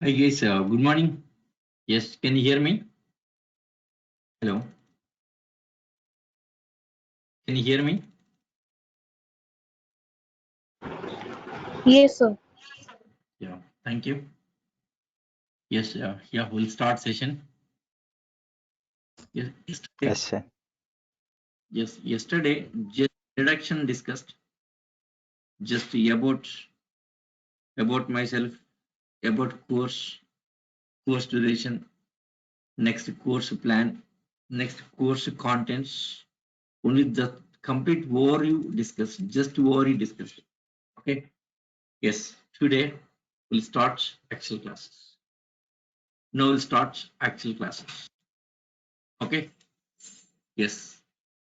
Hi guys, good morning. Yes, can you hear me? Hello, can you hear me? Yes, sir. Yeah, thank you. Yes, yeah, we'll start session. Yes, yesterday, Yes, sir. yesterday, just introduction discussed, just about myself, about course duration, next course plan, next course contents. Only the complete overview discussed, just overview discussed. Okay. Yes, today we'll start actual classes. Now we'll start actual classes. Okay. Yes.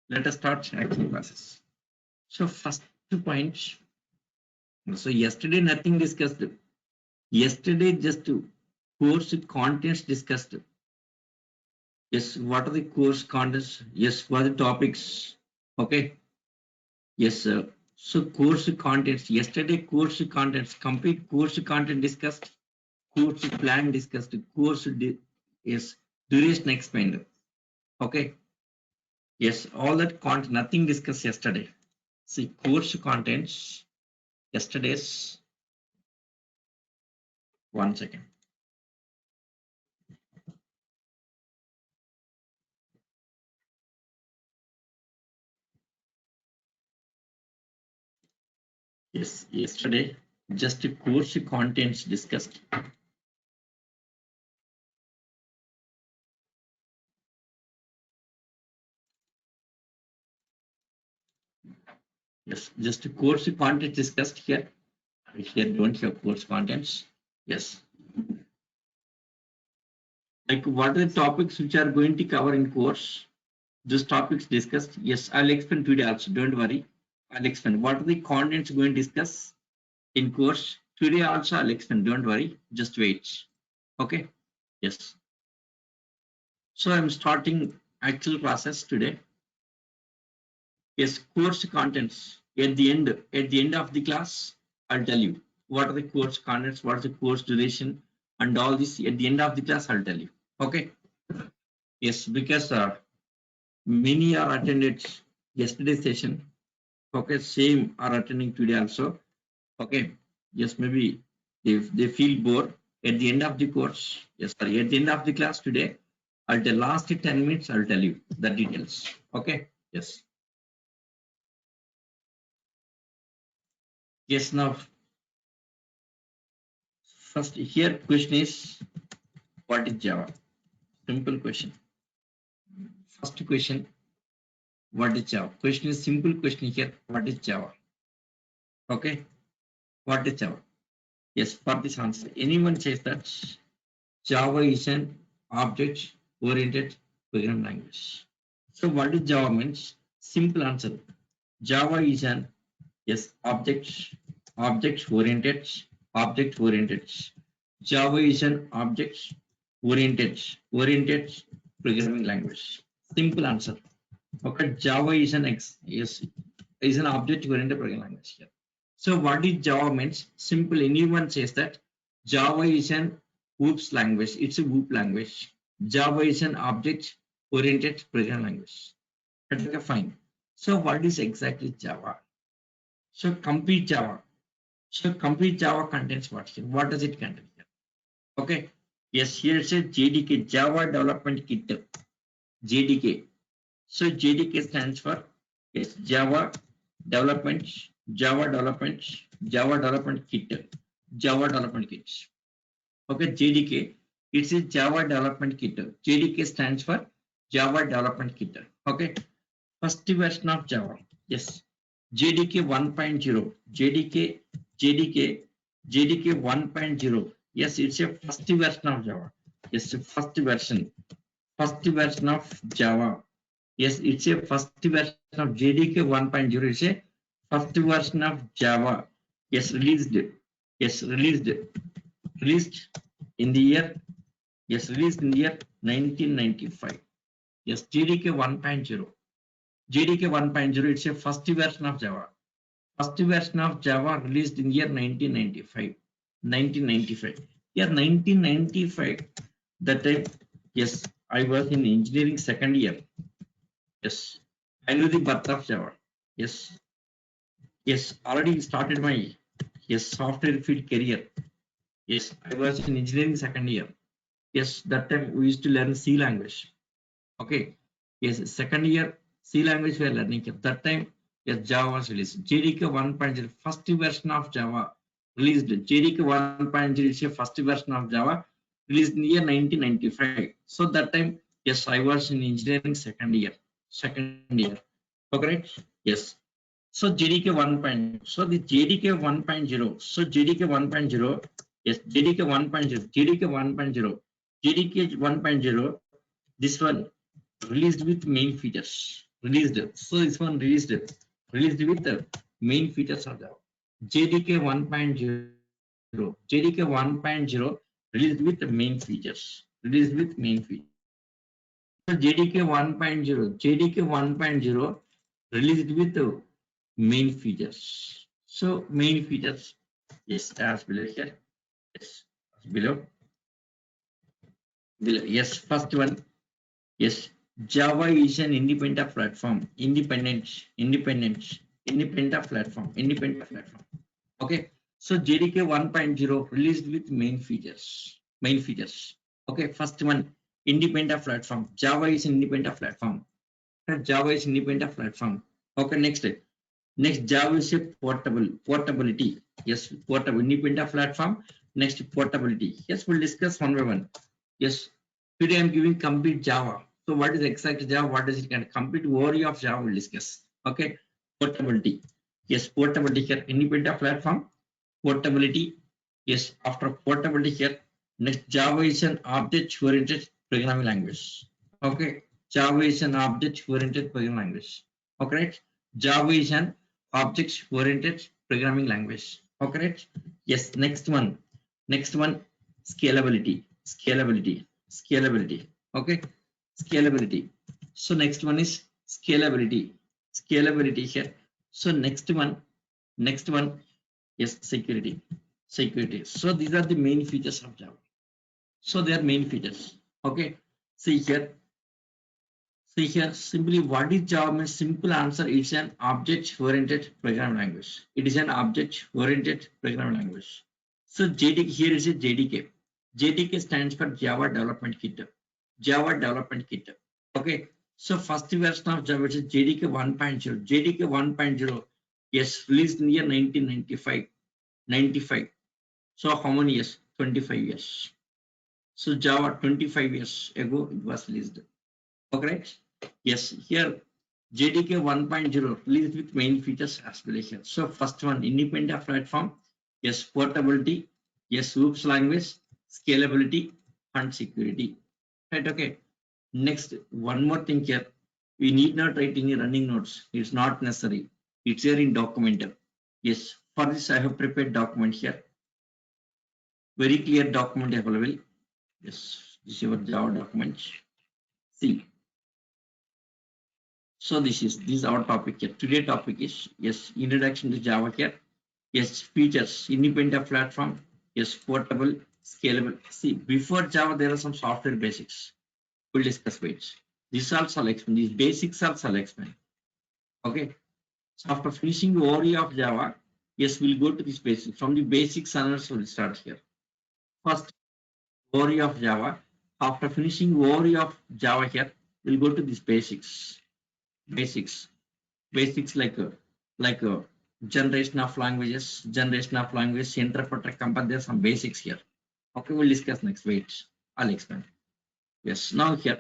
Let us start actual classes. So first point. So yesterday nothing discussed. Yesterday just course contents discussed. Yes, what are the course contents? Yes, what are the topics? Okay. Yes, sir. So course contents. Yesterday course contents, complete course content discussed. Course plan discussed. Yes, duration explained. Okay. Yes, all that content, nothing discussed yesterday. See, course contents, yesterday's, 1 second. Yes, yesterday, just course contents discussed. Yes, just course content discussed here. Here don't have course contents. Yes. Like what are the topics which are going to cover in course? These topics discussed. Yes, I'll explain today also. Don't worry. I'll explain what are the contents going to discuss in course. Today also I'll explain. Don't worry. Just wait. Okay. Yes. So I'm starting actual classes today. Yes, course contents. At the end of the class, I'll tell you what are the course contents, what is the course duration, and all this at the end of the class, I'll tell you. Okay. Yes, because many are attended yesterday's session. Okay, same are attending today also. Okay. Yes, maybe if they feel bored at the end of the course. Yes, sorry, at the end of the class today, I'll tell last 10 minutes, I'll tell you the details. Okay. Yes. Yes, now first here question is what is Java? Simple question. First question, what is Java? Question is simple question here. What is Java? Okay. What is Java? Yes, for this answer. Anyone says that Java is an object oriented programming language. So what is Java means? Simple answer. Java is an yes object oriented Java is an object oriented programming language. Simple answer. Okay, Java is an is an object oriented programming language here. So what is Java means? Simple. Anyone says that Java is an OOPS language. It's a OOP language. Java is an object oriented programming language. Okay, fine. So what is exactly Java? So complete Java. So complete Java contains what here? What does it contain here? Okay. Yes, here it says JDK, Java Development Kit. JDK. So JDK stands for yes, Development, Java Development, Java Development Kit, Java Development Kit. Okay, JDK. It's a Java Development Kit. JDK stands for Java Development Kit. Okay. First version of Java. Yes. JDK 1.0. JDK 1.0. Yes, it's a first version of Java. Yes, first version of Java. Yes, it's a first version of JDK 1.0. It's a first version of Java. Yes, released. Yes, released in the year. Yes, released in the year 1995. Yes, JDK 1.0. JDK 1.0. It's a first version of Java. First version of Java released in year 1995. 1995. Here 1995. That time, yes, I was in engineering second year. Yes, I knew the birth of Java. Yes, yes, already started my software field career. Yes, I was in engineering second year. Yes, that time we used to learn C language. Okay. Yes, second year C language we are learning. At that time, yes, Java was released. JDK 1.0, first version of Java released. JDK 1.0 is a first version of Java released in the year 1995. So that time, yes, I was in engineering second year. Second year. Okay, right? Yes. So JDK 1.0. So the JDK 1.0. So JDK 1.0. Yes, JDK 1.0. JDK 1.0. JDK 1.0. This one released with main features. Released. So this one released with the main features of the JDK 1.0. JDK 1.0 released with the main features. Released with main features. So JDK 1.0. JDK 1.0 released with the main features. So main features, yes, as below here. Yes, below. Below. Yes, first one. Yes, Java is an independent platform. Independent platform. Okay. So JDK 1.0 released with main features. Okay. First one, independent platform. Java is independent platform. Java is independent platform. Okay. Next, Java is a portability. Yes, portable independent platform. Next, portability. Yes, we'll discuss one by one. Yes, today I'm giving complete Java. So what is exact Java? What is it? Can complete overview of Java we'll discuss. Okay, portability. Yes, portability here. Independent platform. Portability. Yes, after portability here. Next, Java is an object-oriented programming language. Okay, Java is an object-oriented programming language. Okay, right? Java is an object-oriented programming language. Okay, right? Yes, next one. Next one, scalability. Okay, scalability. So next one is scalability here. So next one, yes, security. So these are the main features of Java. So they are main features. Okay, see here. See here, simply what is Java means simple answer is an object-oriented programming language. It is an object-oriented programming language. So JDK here is a JDK. JDK stands for Java Development Kit. Java Development Kit. Okay. So first version of Java is JDK 1.0. JDK 1.0 yes released in the year 1995. 95. So how many years? 25 years. So Java 25 years ago it was released. Okay, right? Yes, here JDK 1.0 released with main features as well here. So first one, independent platform. Yes, portability. Yes, loops language, scalability, and security. Right, okay. Next, one more thing here. We need not write any running notes. It's not necessary. It's here in document. Yes, for this I have prepared document here. Very clear document available. Yes, this is your Java document. See. So this is our topic here. Today topic is yes, introduction to Java here. Yes, features, independent platform. Yes, portable, scalable. See, before Java there are some software basics. We'll discuss which. These also I'll explain. These basics also I'll explain. Okay. So after finishing the overview of Java, yes, we'll go to this basic. From the basics onwards, we'll start here. First, overview of Java. After finishing overview of Java here, we'll go to these basics. Basics like generation of languages, interpreter, compare. There's some basics here. Okay, we'll discuss next. Wait, I'll explain. Yes, now here.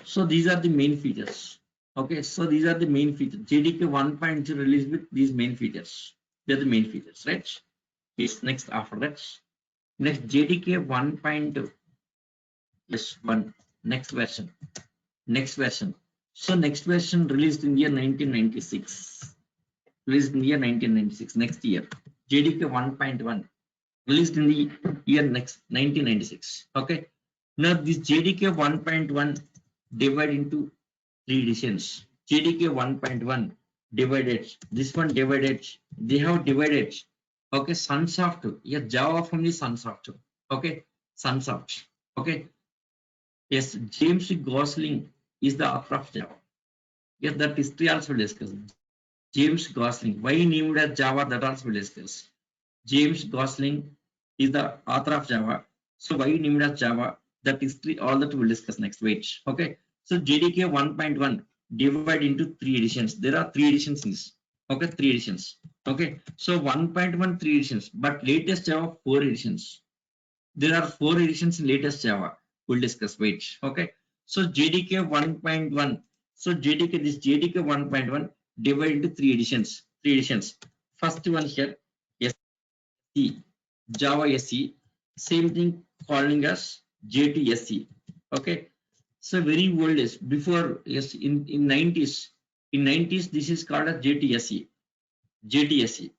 So these are the main features. Okay, so these are the main features. JDK 1.0 released with these main features. They're the main features, right? Yes, next after that. Next JDK 1.2. Yes, one. Next version. So next version released in year 1996. Next year. JDK 1.1 released in the year next 1996. Okay. Now this JDK 1.1 divided into three editions. JDK 1.1 divided. This one divided. They have divided. Okay, Sunsoft. Yeah, Java from the Sunsoft. Okay, Sons of. Okay, yes, James Gosling is the author of Java. Yes, that history also will discuss. James Gosling, why named as Java, that also will discuss. James Gosling is the author of Java. So why named as Java? That history, all that we'll discuss next. Wait. Okay. So JDK 1.1 divided into 3 editions. There are 3 editions in this. Okay, 3 editions. Okay. So 1.1 3 editions, but latest Java 4 editions. There are 4 editions in latest Java. We'll discuss. Wait. Okay. So JDK 1.1. So this JDK 1.1 divided into 3 editions. 3 editions. First one here. Yes. Java SE, same thing calling us J2SE. Okay, so very old is before, yes, in 90s. In 90s, this is called as J2SE. J2SE.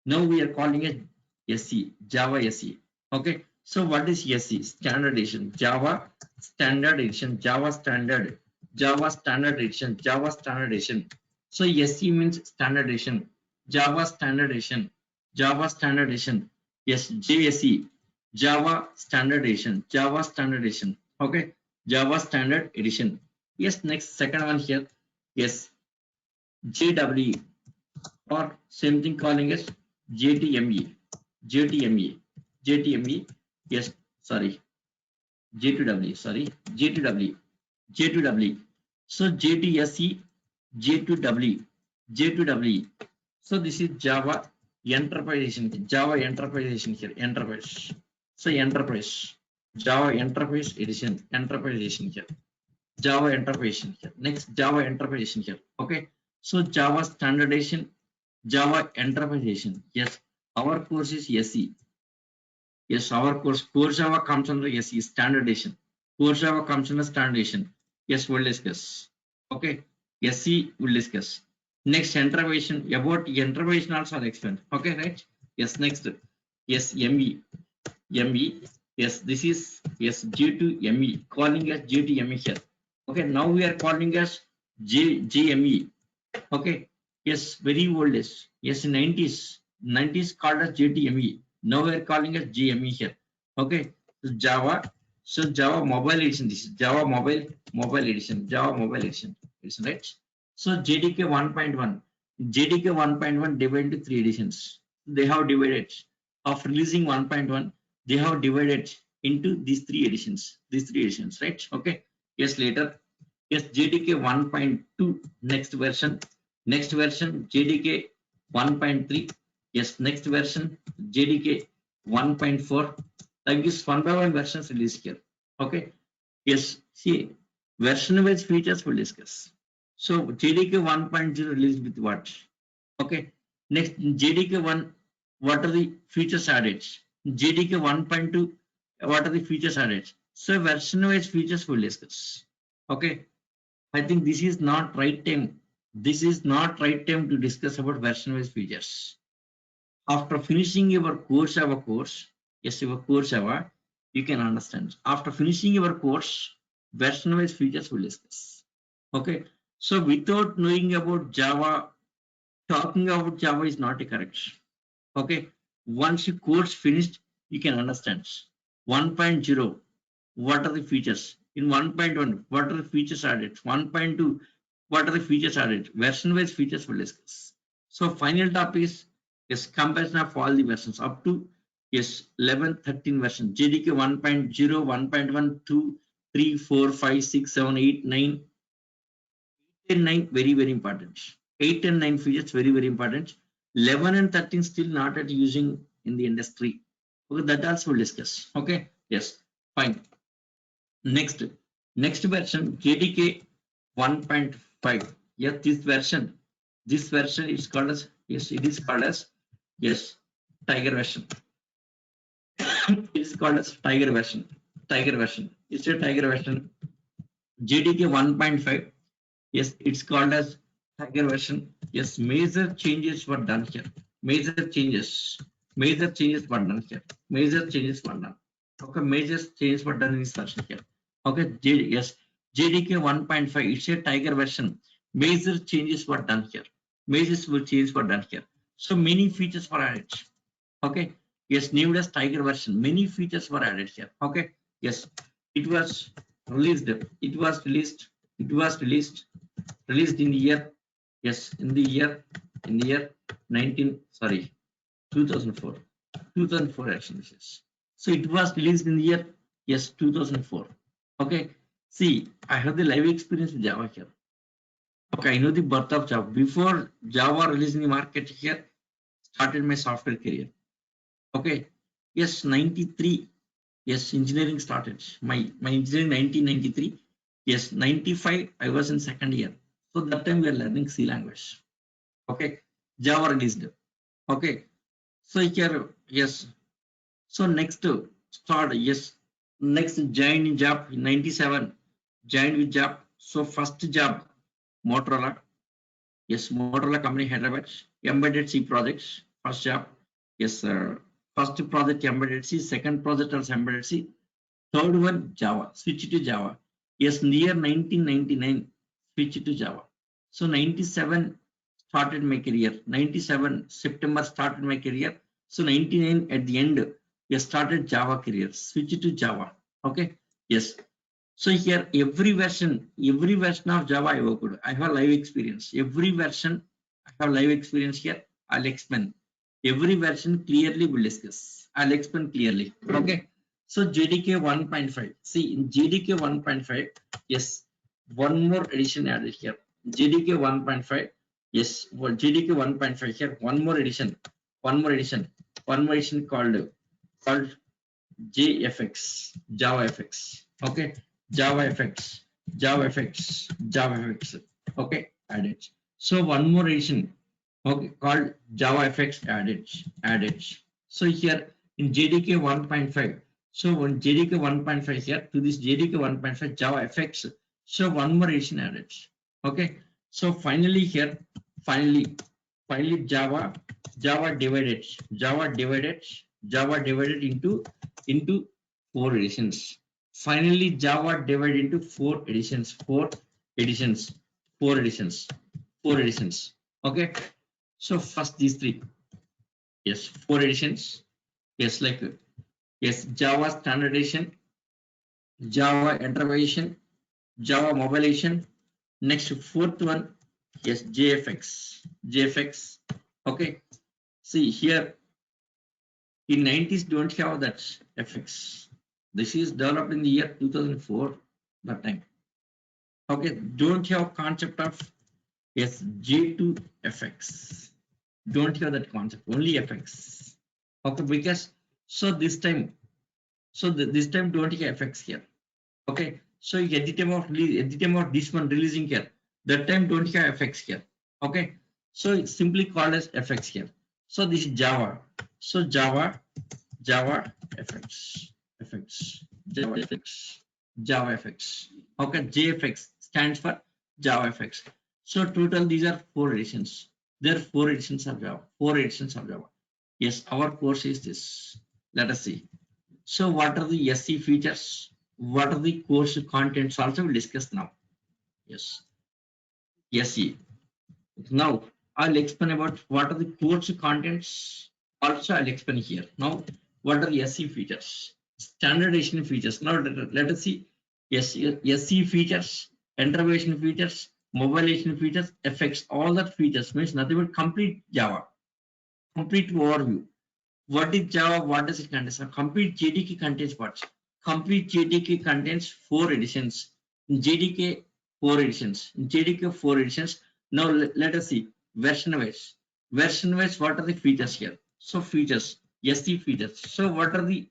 Now we are calling it SE, Java SE. Okay, so what is SE? Standard edition, Java standard edition, Java standard, Java standard edition, Java standard edition. So SE means standard edition, Java standard edition, Java standard edition. Yes, JSE, Java standard edition, Java standard edition. Okay, Java standard edition. Yes, next second one here. Yes, JW, or same thing calling as JTME, JTME, JTME. Yes, sorry, J2W, sorry, J2W, J2W. So JTSE, J2W, J2W. So this is Java Enterprise Edition, Java Enterprise Edition here, Enterprise. So Enterprise, Java Enterprise Edition, Enterprise Edition here, Java Enterprise Edition here. Next, Java Enterprise Edition here. Okay. So Java Standard Edition, Java Enterprise Edition. Yes, our course is SE. Yes, our core Java comes under SE, Standard Edition. Core Java comes under Standard Edition. Yes, we'll discuss. Okay, SE will discuss. Next, Enterprise, about Enterprise also I'll explain. Okay, right? Yes, next. Yes, ME. ME. Yes, this is yes J2ME, calling as J2ME here. Okay, now we are calling as JME. Okay, yes, very old is. Yes, in 90s called as JTME. Now we are calling as GME here. Okay, so Java. So Java Mobile Edition. This is Java Mobile Edition. Java Mobile Edition. Right? So JDK 1.1. JDK 1.1 divided into 3 editions. They have divided. Of releasing 1.1, they have divided into these 3 editions. These 3 editions, right? Okay. Yes, later. Yes, JDK 1.2 next version. Next version JDK 1.3. Yes, next version JDK 1.4. Like this, one by one versions released here. Okay. Yes, see, version wise features we'll discuss. So JDK 1.0 released with what? Okay. Next, JDK 1, what are the features added? JDK 1.2, what are the features added? So version wise features we'll discuss. Okay. I think this is not right time. This is not right time to discuss about version wise features. After finishing your course Java course, yes, your course Java, you can understand. After finishing your course, version wise features will discuss. Okay. So without knowing about Java, talking about Java is not correct. Okay. Once your course finished, you can understand. 1.0, what are the features? In 1.1, what are the features added? 1.2, what are the features added? Version wise features will discuss. So final topic is yes, comparison of all the versions up to yes 11, 13 version. JDK 1.0, 1.1, 2, 3, 4, 5, 6, 7, 8, 9. 8 and 9 very very important. 8 and 9 features very important. 11 and 13 still not at using in the industry. Okay, that also we'll discuss. Okay, yes, fine. Next version JDK 1.5. Yes, this version is called as yes, it is called as yes Tiger version. It is called as Tiger version. Tiger version. It's a Tiger version. JDK 1.5. Yes, it's called as Tiger version. Yes, major changes were done here. Major changes were done here. Major changes were done. Okay, major changes were done in this version here. Okay, yes, JDK 1.5. It's a Tiger version. Major changes were done here. Major changes were done here. So many features were added. Okay, Yes, named as Tiger version. Many features were added here. Okay. Yes, it was released. It was released. It was released in the year. Yes, in the year 2004. 2004 actually. Yes. So it was released in the year, yes, 2004. Okay. See, I have the live experience with Java here. Okay, I know the birth of Java. Before Java released in the market here, started my software career. Okay. Yes, 93. Yes, engineering started. My engineering 1993. Yes, 95. I was in second year. So that time we are learning C language. Okay. Java released. Okay. So here, yes. So next start, yes. Next joined in job in 97. Joined with job. So first job, Motorola. Yes, Motorola company Hyderabad. Embedded C projects. First job. Yes, sir. First project embedded C. Second project also embedded C. Third one Java. Switch to Java. Yes, near 1999. Switch to Java. So 97 started my career. 97 September started my career. So 99 at the end, we started Java career. Switch to Java. Okay. Yes. So here every version of Java I worked. I have live experience. Every version I have live experience here. I'll explain. Every version clearly will discuss. I'll explain clearly. Okay. So JDK 1.5. See in JDK 1.5, yes, one more addition added here. JDK 1.5. Yes, well, JDK 1.5 here. One more addition. One more addition called JFX. Java FX. Okay. Java FX. Java FX. Okay. Added. So one more addition. Okay, called Java FX added. So here in JDK 1.5. So when JDK 1.5 here to this JDK 1.5 Java FX. So one more addition added. Okay. So finally here, finally Java divided into four editions. Finally, Java divided into four editions. Four editions. Okay. So first these three. Yes, four editions. Yes, like yes, Java standard edition, Java enterprise edition, Java mobile edition. Next fourth one, yes, JFX. Okay. See here in 90s don't have that FX. This is developed in the year 2004 that time. Okay, don't have concept of yes J2FX. Don't have that concept, only FX. Okay, because so this time, this time don't have FX here. Okay, so at the time of this one releasing here, that time don't have FX here. Okay, so it's simply called as FX here. So this is Java. So Java FX, Java FX. Okay, JFX stands for Java FX. So total these are four editions. There are four editions of Java. Yes, our course is this. Let us see. So what are the SC features? What are the course contents? Also we'll discuss now. Yes, SC. Now I'll explain about what are the course contents. Also I'll explain here. Now what are the SC features? Standardization features. Now let us see. Yes, SC features, intervention features, mobilization features, effects. All that features means nothing but complete Java. Complete overview. What is Java? What does it contain? So complete JDK contains what? Complete JDK contains four editions. In JDK, four editions. In JDK, four editions. Now let us see version wise. Version wise, what are the features here? So features, SC features. So what are the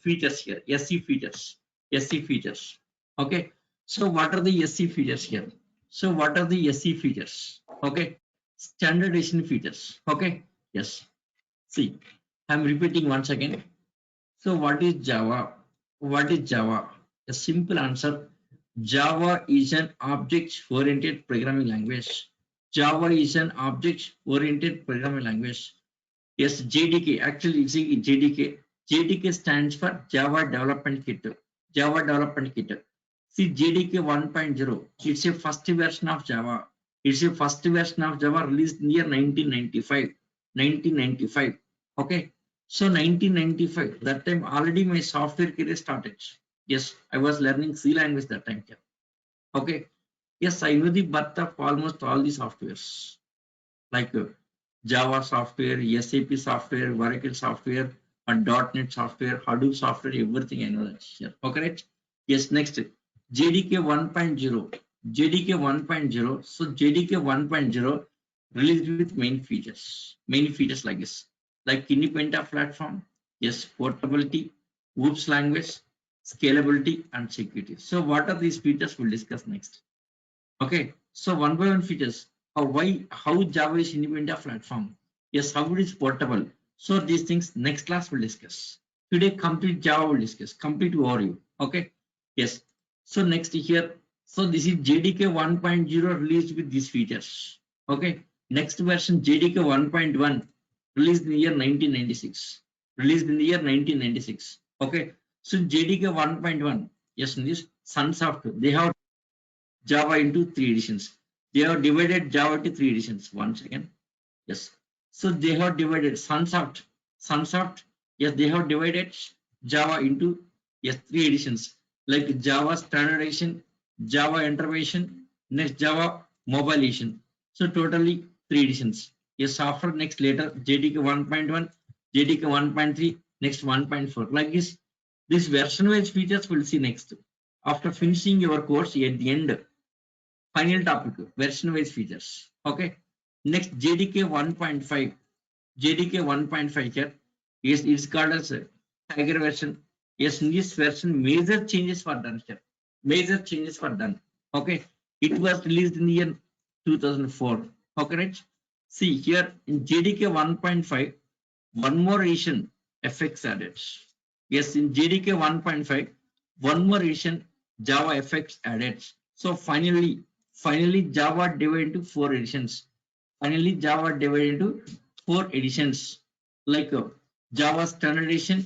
features here? SC features. SC features. Okay. So what are the SC features here? So what are the SC features? Okay. Standardization features. Okay. Yes. See, I'm repeating once again. So what is Java? What is Java? A simple answer. Java is an object-oriented programming language. Java is an object-oriented programming language. Yes, JDK. Actually, see JDK. JDK stands for Java Development Kit. Java Development Kit. See JDK 1.0. It's a first version of Java. It's a first version of Java released in year 1995. 1995. Okay. So 1995, that time already my software career started. Yes, I was learning C language that time. Okay. Yes, I know the birth of almost all the softwares like Java software, SAP software, Oracle software, and .NET software, Hadoop software, everything I know that here. Okay, right? Yes, next JDK 1.0. JDK 1.0. So JDK 1.0 released with main features. Main features like this, like independent platform, yes, portability, OOPS language, scalability, and security. So what are these features? We'll discuss next. Okay, so one by one features. How Java is independent platform. Yes, how it is portable. So these things next class will discuss. Today complete Java will discuss. Complete overview. Okay. Yes. So next here. So this is JDK 1.0 released with these features. Okay. Next version JDK 1.1 released in the year 1996. Released in the year 1996. Okay. So JDK 1.1. Yes, in this Sunsoft they have Java into three editions. They have divided Java into three editions. One second. Yes. So they have divided Sunsoft. Sunsoft. Yes, they have divided Java into yes three editions like Java Standard Edition, Java Intervention, next Java Mobile Edition. So totally three editions. Yes, after next later JDK 1.1, JDK 1.3, next 1.4. Like this version wise features we'll see next. After finishing your course at the end, final topic version wise features. Okay, next JDK 1.5. JDK 1.5 here, yes, it's called as a tiger version. Yes, in this version major changes were done here. Major changes were done. Okay, it was released in the year 2004. Okay, right? See here in JDK 1.5, one more edition effects added. Yes, in JDK 1.5, one more edition Java effects added. So finally Java divided into four editions. Finally, Java divided into four editions like Java Standard Edition,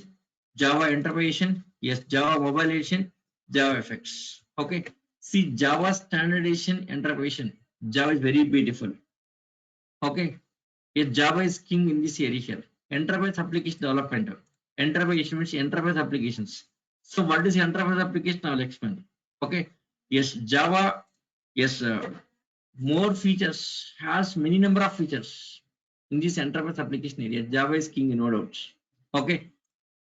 Java Enterprise Edition, yes, Java Mobile Edition, Java Effects. Okay, see Java Standard Edition, Enterprise Edition. Java is very beautiful. Okay, yes, Java is king in this area here. Enterprise application development. Enterprise means enterprise applications. So what is enterprise application? I'll explain. Okay, yes, Java, yes, more features, has many number of features in this enterprise application area. Java is king, no doubt. Okay,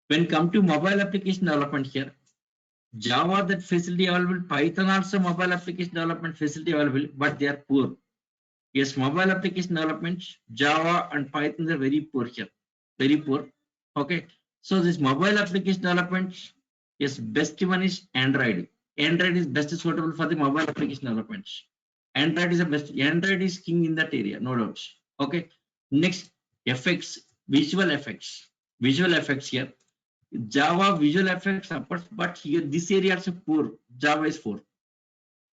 when come to mobile application development here, Java that facility available, Python also mobile application development facility available, but they are poor. Yes, mobile application development, Java and Python are very poor here, very poor. Okay, so this mobile application development, yes, best one is Android. Android is best suitable for the mobile application development. Android is the best. Android is king in that area, no doubt. Okay, next effects, visual effects, visual effects here. Java visual effects supports, but here this area also poor. Java is poor.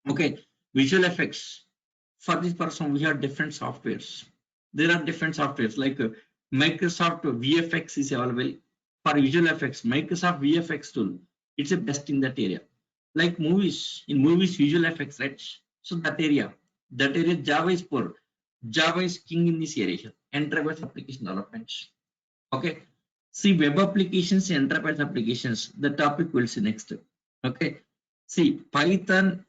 Okay, visual effects. For this person, we have different softwares. There are different softwares like Microsoft VFX is available for visual effects. Microsoft VFX tool, it's the best in that area. Like movies, in movies visual effects, right? So that area Java is poor. Java is king in this area. Enterprise application development. Okay. See web applications, enterprise applications. The topic we'll see next. Okay. See Python.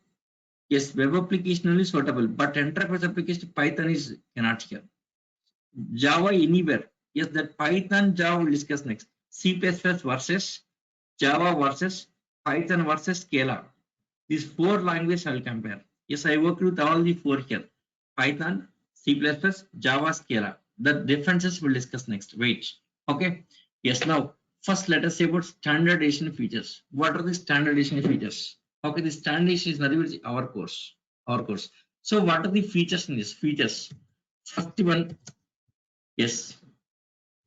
Yes, web application only suitable, but enterprise application Python is cannot here. Java anywhere. Yes, that Python Java will discuss next. C++ versus Java versus Python versus Scala. These four languages I will compare. Yes, I work with all the four here. Python, C++, Java, Scala. The differences we'll discuss next. Wait. Okay. Yes, now first let us say about standardization features. What are the standardization features? Okay, the standardization is nothing but our course. Our course. So what are the features in this? Features. First one, yes,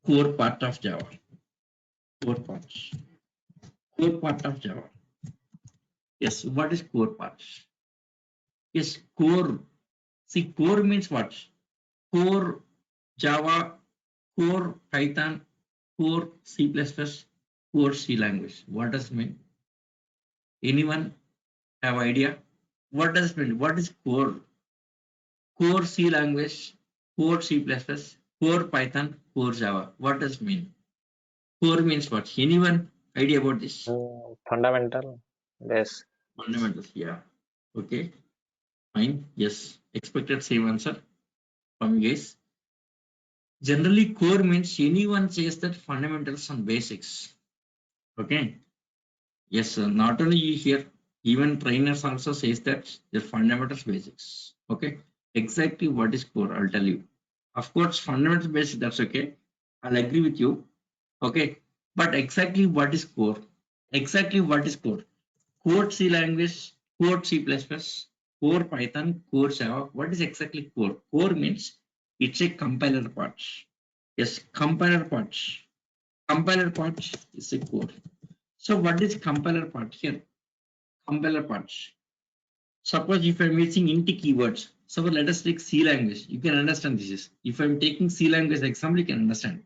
core part of Java. Core part. Core part of Java. Yes, what is core part? Yes, core. See, core means what? Core Java, core Python, core C++, core C language. What does it mean? Anyone have idea? What does it mean? What is core? Core C language, core C++, core Python, core Java. What does it mean? Core means what? Anyone idea about this? Fundamental. Yes. Fundamentals. Yeah. Okay. Fine. Yes. Expected same answer from you guys. Generally, core means anyone says that fundamentals and basics. Okay. Yes, sir. Not only you here, even trainers also says that the fundamentals basics. Okay. Exactly what is core, I'll tell you. Of course, fundamentals basics, that's okay. I'll agree with you. Okay. But exactly what is core? Exactly what is core? Core C language, core C++, core Python, core Java. What is exactly core? Core means it's a compiler part. Yes, compiler part. Compiler part is a core. So what is compiler part here? Compiler parts. Suppose if I'm using int keywords, so let us take C language. You can understand this is. If I'm taking C language example, you can understand.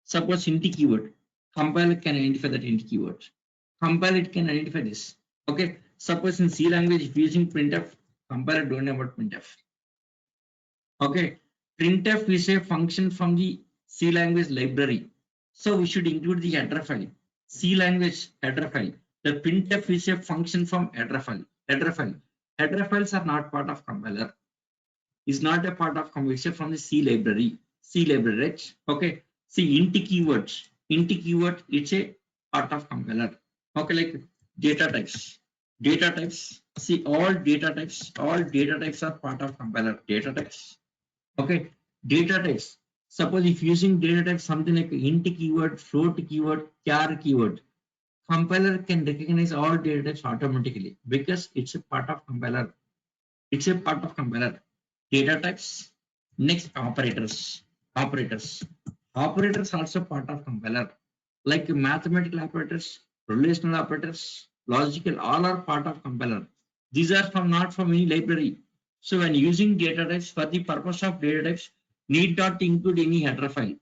Suppose int keyword, compiler can identify that int keyword. Compile it can identify this. Okay. Suppose in C language, if using printf, compiler don't know about printf. Okay. Printf is a function from the C language library. So we should include the header file. C language header file. The printf is a function from header file. Header file. Header files are not part of compiler. Is not a part of compiler from the C library. C library, right? Okay. See int keywords. Int keyword it's a part of compiler. Okay, like data types. Data types. See all data types. All data types are part of compiler. Data types. Okay, data types. Suppose if using data type something like int keyword, float keyword, char keyword, compiler can recognize all data types automatically because it's a part of compiler. It's a part of compiler. Data types. Next, operators. Operators. Operators also part of compiler. Like mathematical operators, relational operators, logical, all are part of compiler. These are from not from any library. So when using data types for the purpose of data types, need not include any header file.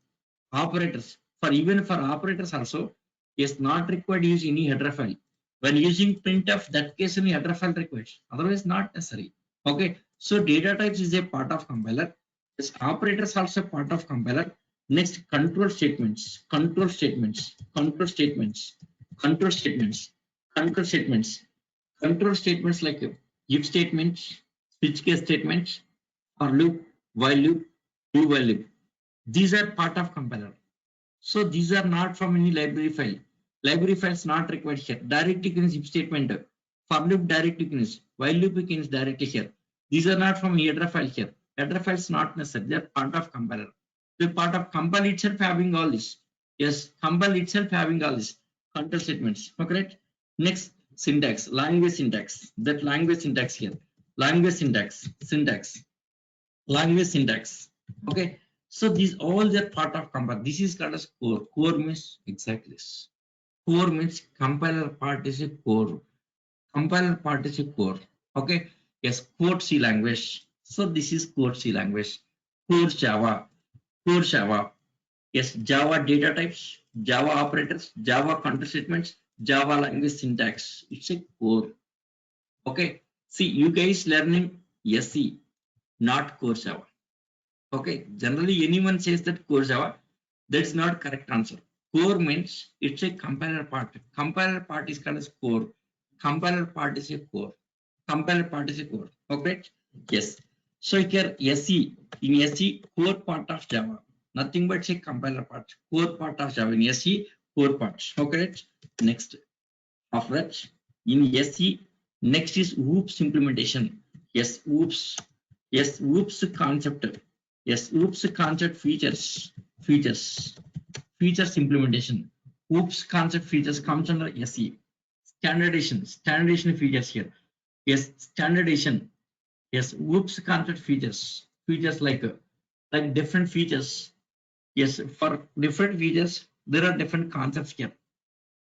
Operators, for even for operators also, is not required to use any header file. When using printf, that case any header file required. Otherwise, not necessary. Okay, so data types is a part of compiler. Yes, operators also part of compiler. Next, control statements, control statements, control statements, control statements, control statements, control statements like if statements, switch case statements, for loop, while loop, do while loop. These are part of compiler. So these are not from any library file. Library files not required here. Directly you can use if statement. For loop directly you can use. While loop you can use directly here. These are not from header file here. Header files not necessary. They are part of compiler. The part of compile itself having all this. Yes, compile itself having all this. Control statements. Okay, right? Next, syntax, language syntax. That language syntax here. Language syntax, syntax, language syntax. Okay. So these all they are part of compiler. This is called as core. Core means exactly this. Core means compiler part is a core. Compiler part is a core. Okay. Yes, core C language. So this is core C language. Core Java. Core Java. Yes, Java data types, Java operators, Java control statements, Java language syntax. It's a core. Okay. See, you guys learning SE, not core Java. Okay. Generally, anyone says that core Java, that's not correct answer. Core means it's a compiler part. Compiler part is called as core. Compiler part is a core. Compiler part is a core. Okay. Yes. So here SE, in SE, core part of Java. Nothing but a compiler part. Core part of Java in SE, core parts. Okay. Next. After that, in SE, next is OOPS implementation. Yes, OOPS. Yes, OOPS concept. Yes, OOPS concept features. Features implementation. OOPS concept features comes under SE. Standardization features here. Yes, standardization. Yes, OOPS concept features. Features like different features. Yes, for different features, there are different concepts here.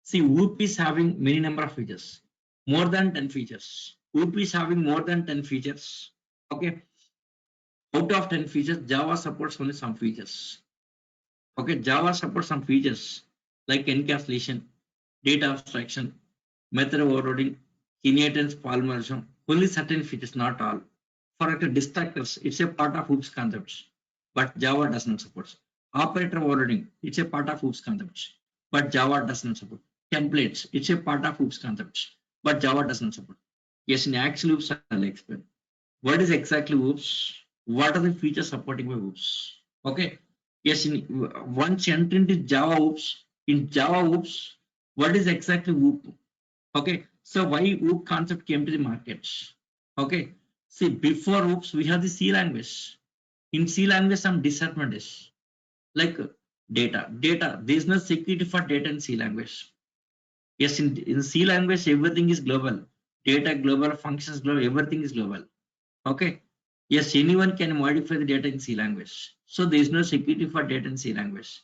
See, OOP is having many number of features, more than 10 features. OOP is having more than 10 features. Okay, out of 10 features, Java supports only some features. Okay, Java supports some features like encapsulation, data abstraction, method overloading, inheritance polymerization. Only certain features, not all. For distractors, it's a part of OOPS concepts, but Java does not support. Operator overloading, it's a part of OOPS concepts. but Java doesn't support. Templates, it's a part of OOPS concepts, but Java doesn't support. Yes, in actual OOPS, I'll explain. What is exactly OOPS? What are the features supporting by OOPS? Okay. Yes, once you enter into Java OOPS, in Java OOPS, what is exactly OOP? Okay. So why OOP concept came to the market? Okay. See, before OOPS, we have the C language. In C language, some disadvantages like data. There is no security for data in C language. Yes, in C language, everything is global. Data global, functions global, everything is global. Okay. Yes, anyone can modify the data in C language. So there is no security for data in C language.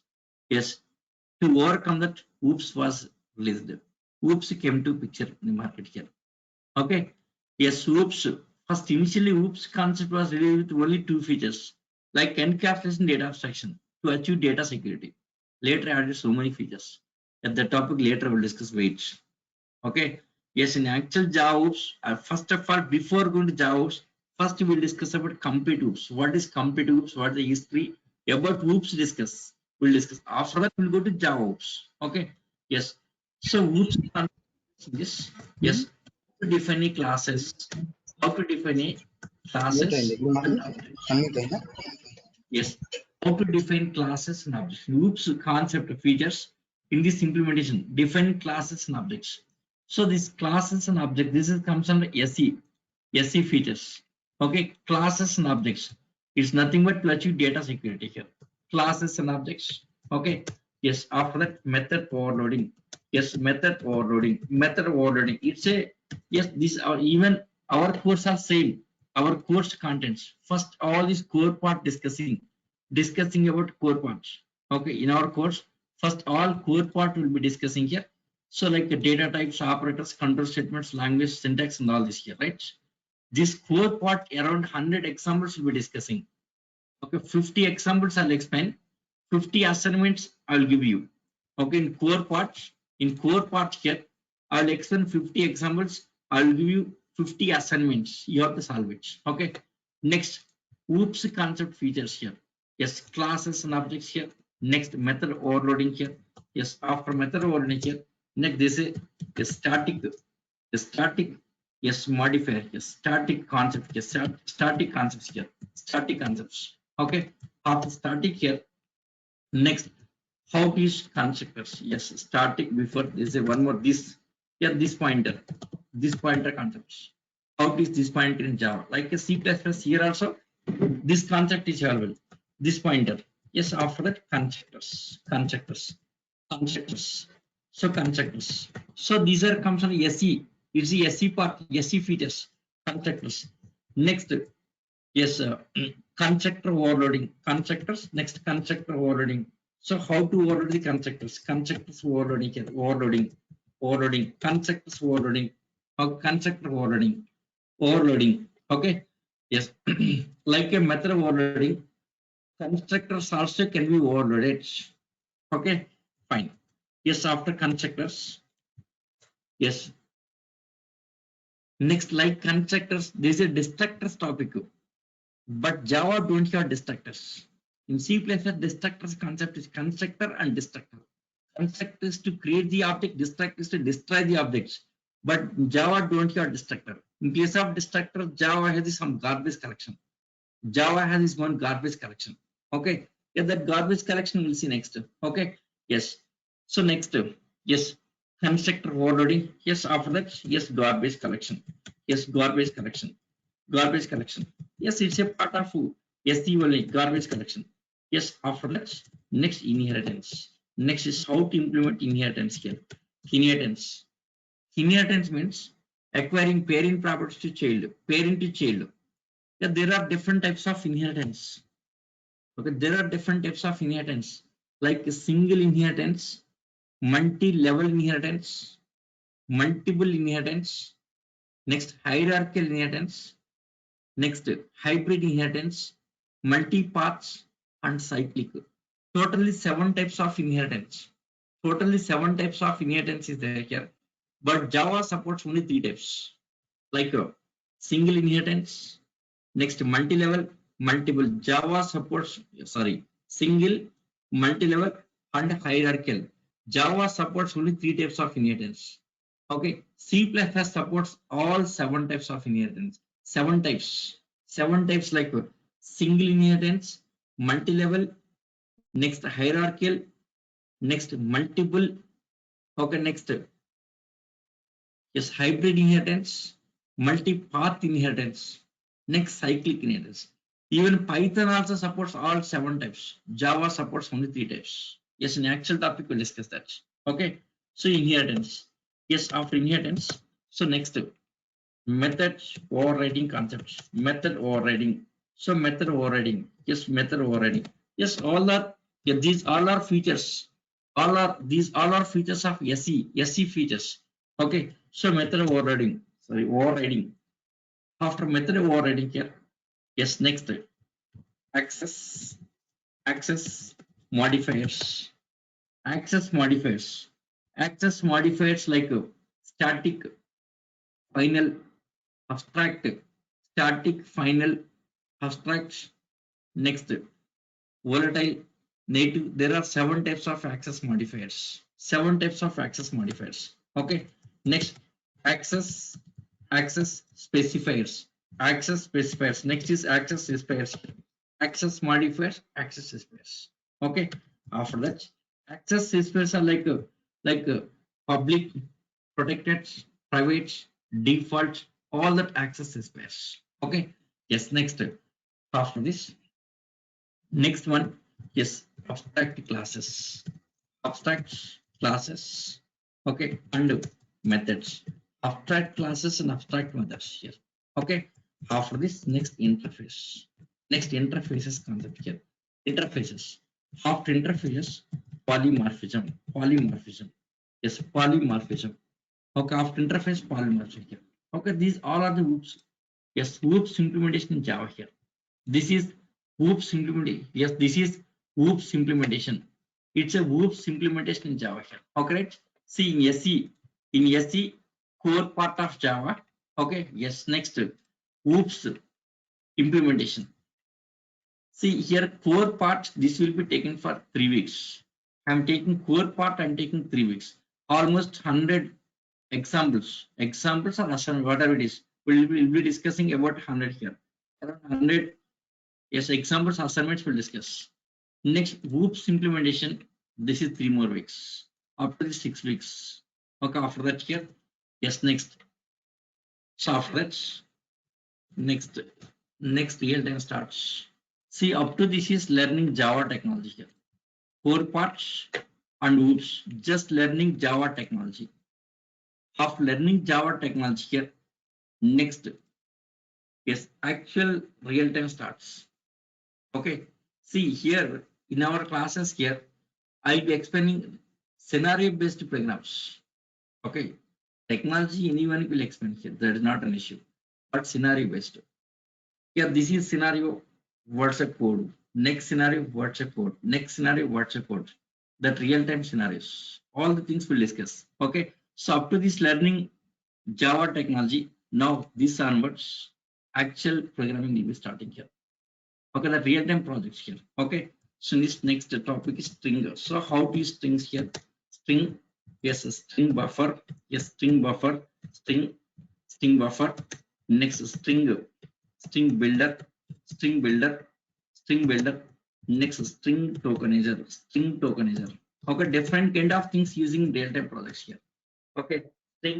Yes, to overcome that, OOPS was released. OOPS came to picture in the market here. Okay. Yes, OOPS. First, initially, OOPS concept was released with only two features, like encapsulation data abstraction to achieve data security. Later, added so many features. At the topic later, we'll discuss weights. Okay. Yes, in actual Java OOPS, first of all, before going to Java OOPS, first we'll discuss about complete OOPS. What is complete OOPS? What is the history? About OOPS discuss. We'll discuss. After that, we'll go to Java OOPS. Okay. Yes. So OOPS this. Yes. How to define a classes. How to define a classes and objects. Yes. How to define classes and objects. OOPS concept features in this implementation. Define classes and objects. So these classes and objects, this is comes under SE features. Okay, classes and objects. It's nothing but to achieve data security here. Classes and objects. Okay. Yes. After that, method overloading. Yes, method overloading. Method overloading. It's a yes. These are even our course are same. Our course contents. First, all this core part discussing about core parts. Okay, in our course, first all core part will be discussing here. So like the data types, operators, control statements, language, syntax, and all this here, right? This core part around 100 examples will be discussing. Okay, 50 examples I'll explain. 50 assignments I'll give you. Okay, in core parts here, I'll explain 50 examples. I'll give you 50 assignments. You have to solve it. Okay. Next, OOPS concept features here. Yes, classes and objects here. Next, method overloading here. Yes, after method overloading here. Next, this is the static. Yes, modifier. Yes, static concept. Yes, static concepts here. Static concepts. Okay. After static here. Next, how to use constructors. Yes, static before this is one more this. Yeah, this pointer concepts. How to use this pointer in Java. Like a C++ here also, this concept is available. This pointer. Yes, after that constructors. So constructors. So these are comes on SE. It's the SE part, SE features, constructors. Next, yes, constructor overloading. Constructors. Next, constructor overloading. So how to overload the constructors? Constructors overloading here. Overloading. Constructors overloading. Constructor overloading. Okay. Yes. Like a method of overloading, constructors also can be overloaded. Okay. Fine. Yes. After constructors. Yes. Next, like constructors, there is a destructors topic. But Java don't have destructors. In C++, destructors concept is constructor and destructor. Constructor is to create the object, destructor is to destroy the objects. But Java don't have destructor. In case of destructor, Java has some garbage collection. Java has its own garbage collection. Okay. Yeah, that garbage collection we'll see next. Okay. Yes. So next, yes, constructor overloading. Yes, after that, yes, garbage collection. Yes, garbage collection. Yes, it's a part of SE only, garbage collection. Yes, after that, next inheritance. Next is how to implement inheritance here. Inheritance means acquiring parent properties to child, parent to child. Yeah, there are different types of inheritance. Okay, there are different types of inheritance, like single inheritance, multi-level inheritance, multiple inheritance, next hierarchical inheritance, next hybrid inheritance, multi-paths, and cyclic. Totally 7 types of inheritance. Is there here, but Java supports only 3 types, like single inheritance, next multi-level, multiple. Java supports single, multi-level, and hierarchical. Java supports only 3 types of inheritance. Okay, C++ supports all 7 types of inheritance. 7 types. 7 types like single inheritance, multi-level, next hierarchical, next multiple. Okay, next yes, hybrid inheritance, multi-path inheritance, next cyclic inheritance. Even Python also supports all 7 types. Java supports only 3 types. Yes, in actual topic we'll discuss that. Okay, so inheritance. Yes, after inheritance. So next method overriding concepts. Method overriding. So method overriding. Yes, method overriding. Yes, all are, yeah, these all are features. All are features of SE features. Okay, so method overriding. Sorry, overriding. After method overriding here. Yes, next access access modifiers. Access modifiers. Access modifiers like static, final, abstract, static, final, abstract, next volatile, native. There are 7 types of access modifiers. 7 types of access modifiers. Okay. Next, access specifiers. Access specifiers. Next is access specifiers. Access modifiers. Access specifiers. Okay. After that, access specifiers are like public, protected, private, default, all that access specifiers. Okay. Yes. Next, after this. Next one, yes, abstract classes. Abstract classes. Okay, and methods. Abstract classes and abstract methods here. Okay, after this, next interface. Next interfaces concept here. Interfaces. After interfaces, polymorphism. Polymorphism. Yes, polymorphism. Okay, after interface, polymorphism here. Okay, these all are the loops. Yes, loops implementation in Java here. This is whoops implementation. Yes, this is whoops implementation. It's a whoops implementation in Java here. Okay, right? See in SE core part of Java. Okay, yes, next whoops implementation. See here core part, this will be taken for 3 weeks. I'm taking core part, I'm taking 3 weeks. Almost 100 examples. Examples or assignment, whatever it is. We'll be discussing about 100 here. Around 100. Yes, examples, assignments we'll discuss. Next, whoops implementation. This is 3 more weeks. After this 6 weeks. Okay, after that here. Yes, next. So after that, next real time starts. See, up to this is learning Java technology here. 4 parts and whoops, just learning Java technology. Of learning Java technology here. Next, yes, actual real time starts. Okay, see here in our classes here, I'll be explaining scenario based programs. Okay, technology anyone will explain here, that is not an issue, but scenario based. Here, this is scenario, what's a code? Next scenario, what's a code? Next scenario, what's a code? That real time scenarios, all the things we'll discuss. Okay, so up to this learning Java technology, now this onwards, actual programming will be starting here. Okay, the real-time projects here. Okay, so this next topic is string. So how do you strings here? String, yes, string buffer, yes, string buffer, string buffer. Next string builder, string builder, string builder. Next string tokenizer. Okay, different kind of things using real-time projects here. Okay,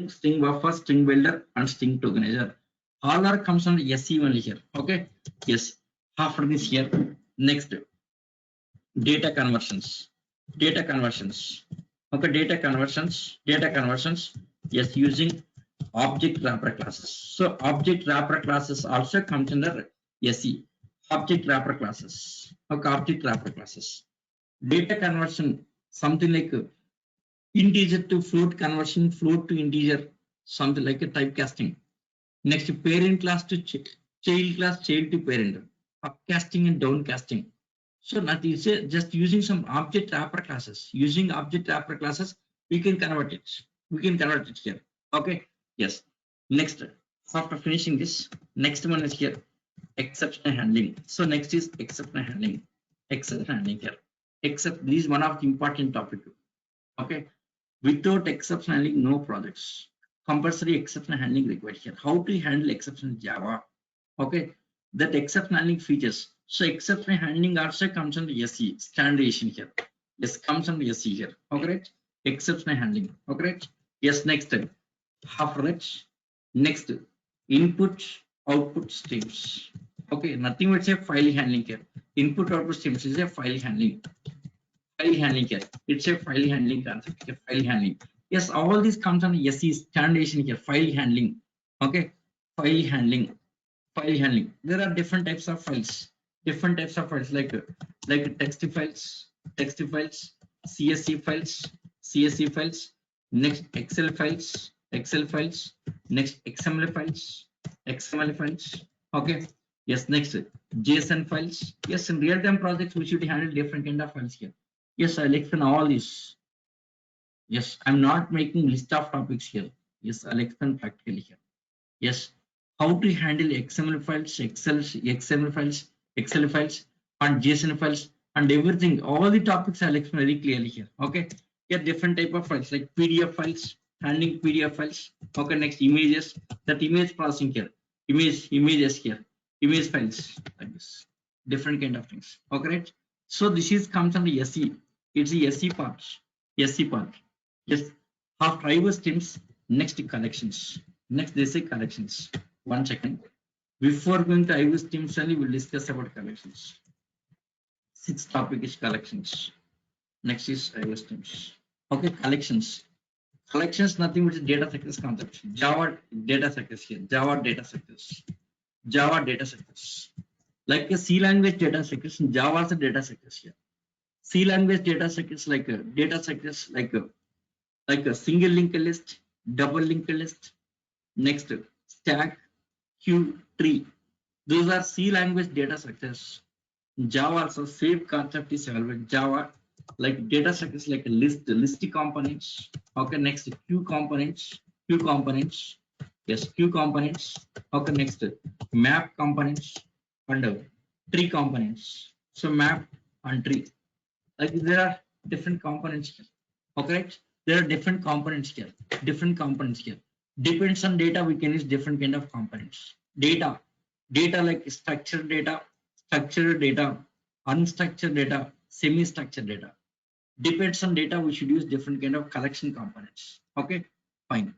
string buffer, string builder, and string tokenizer. All are comes under SE only here. Okay, yes. After this here, next data conversions. Okay, data conversions. Yes, using object wrapper classes. So object wrapper classes also comes under SE. Object wrapper classes. Okay, object wrapper classes. Data conversion, something like integer to float conversion, float to integer, something like a typecasting. Next, parent class to child class, child to parent, upcasting and downcasting. So that is just using some object wrapper classes. Using object wrapper classes, we can convert it. We can convert it here. Okay. Yes. Next, after finishing this, next one is here, exception handling. So next is exception handling. Exception handling here. Except this is one of the important topic. Okay, without exception handling, no projects. Compulsory exception handling required here. How to handle exception in Java? Okay, that exception handling features. So exception handling also comes under SE standardization here. Yes, comes under SE here. Okay, right? Exception handling. Okay, right? Yes, next half right. Next input output streams. Okay, nothing but say file handling here. Input output streams is a file handling. File handling here. It's a file handling concept. Okay, file handling. Yes, all this comes under SE standardization here. File handling. Okay, file handling. File handling. There are different types of files. Different types of files like text files, CSV files, CSV files. Next Excel files. Next XML files. Okay. Yes. Next JSON files. Yes. In real-time projects, we should handle different kind of files here. Yes, I'll explain all this. Yes, I'm not making list of topics here. Yes, I'll explain practically here. Yes, how to handle XML files, XML files, Excel files, and JSON files, and everything. All the topics I'll explain very clearly here. Okay. Here different type of files like PDF files, handling PDF files. Okay. Next images. That image processing here. Images here. Image files like this. Different kind of things. Okay. Right. So this is comes under SE. It's the SE part. SE part. Yes. Half driver streams. Next collections. Next they say collections. 1 second. Before going to IO streams only, we'll discuss about collections. Sixth topic is collections. Next is IO streams. Okay, collections. Collections nothing but data sectors concept. Java data sectors here. Java data sectors. Java data sectors. Like a C language data sectors, Java's data sectors here. C language data sectors like a single linked list, double linked list. Next stack, queue, tree. Those are C language data structures. Java also same concept is available. Java like data structures like a list components. Okay, next queue components. Yes, queue components. Okay, next map components and tree components. So map and tree. Like there are different components here. Okay, right? There are different components here. Different components here. Depends on data, we can use different kind of components. Data like structured data, unstructured data, semi-structured data. Depends on data, we should use different kind of collection components. Okay, fine.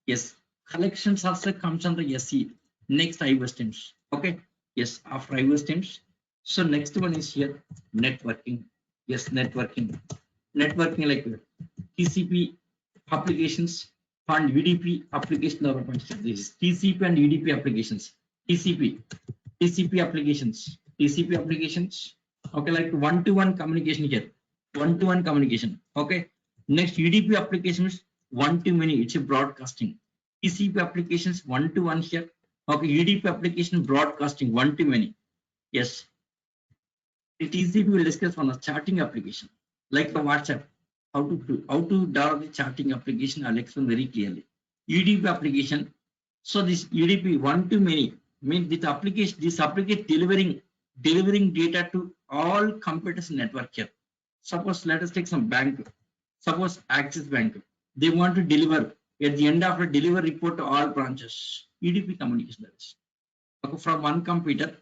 Yes, collections also comes under SE. Next IO streams. Okay, yes, after IO streams. So next one is here networking. Yes, networking. Networking like TCP applications and UDP application development. This is TCP and UDP applications. TCP applications. Okay, like one-to-one communication here. One-to-one communication. Okay. Next UDP applications one-to-many. It's a broadcasting. TCP applications one-to-one here. Okay. UDP application broadcasting one-to-many. Yes. The TCP will discuss on a chatting application like the WhatsApp. How to develop the chatting application, I'll explain very clearly. UDP application. So this UDP one-to-many means this application delivering data to all computers network here. Suppose let us take some bank. Suppose Axis Bank. They want to deliver at the end of the deliver report to all branches. UDP communication that is. Okay, from one computer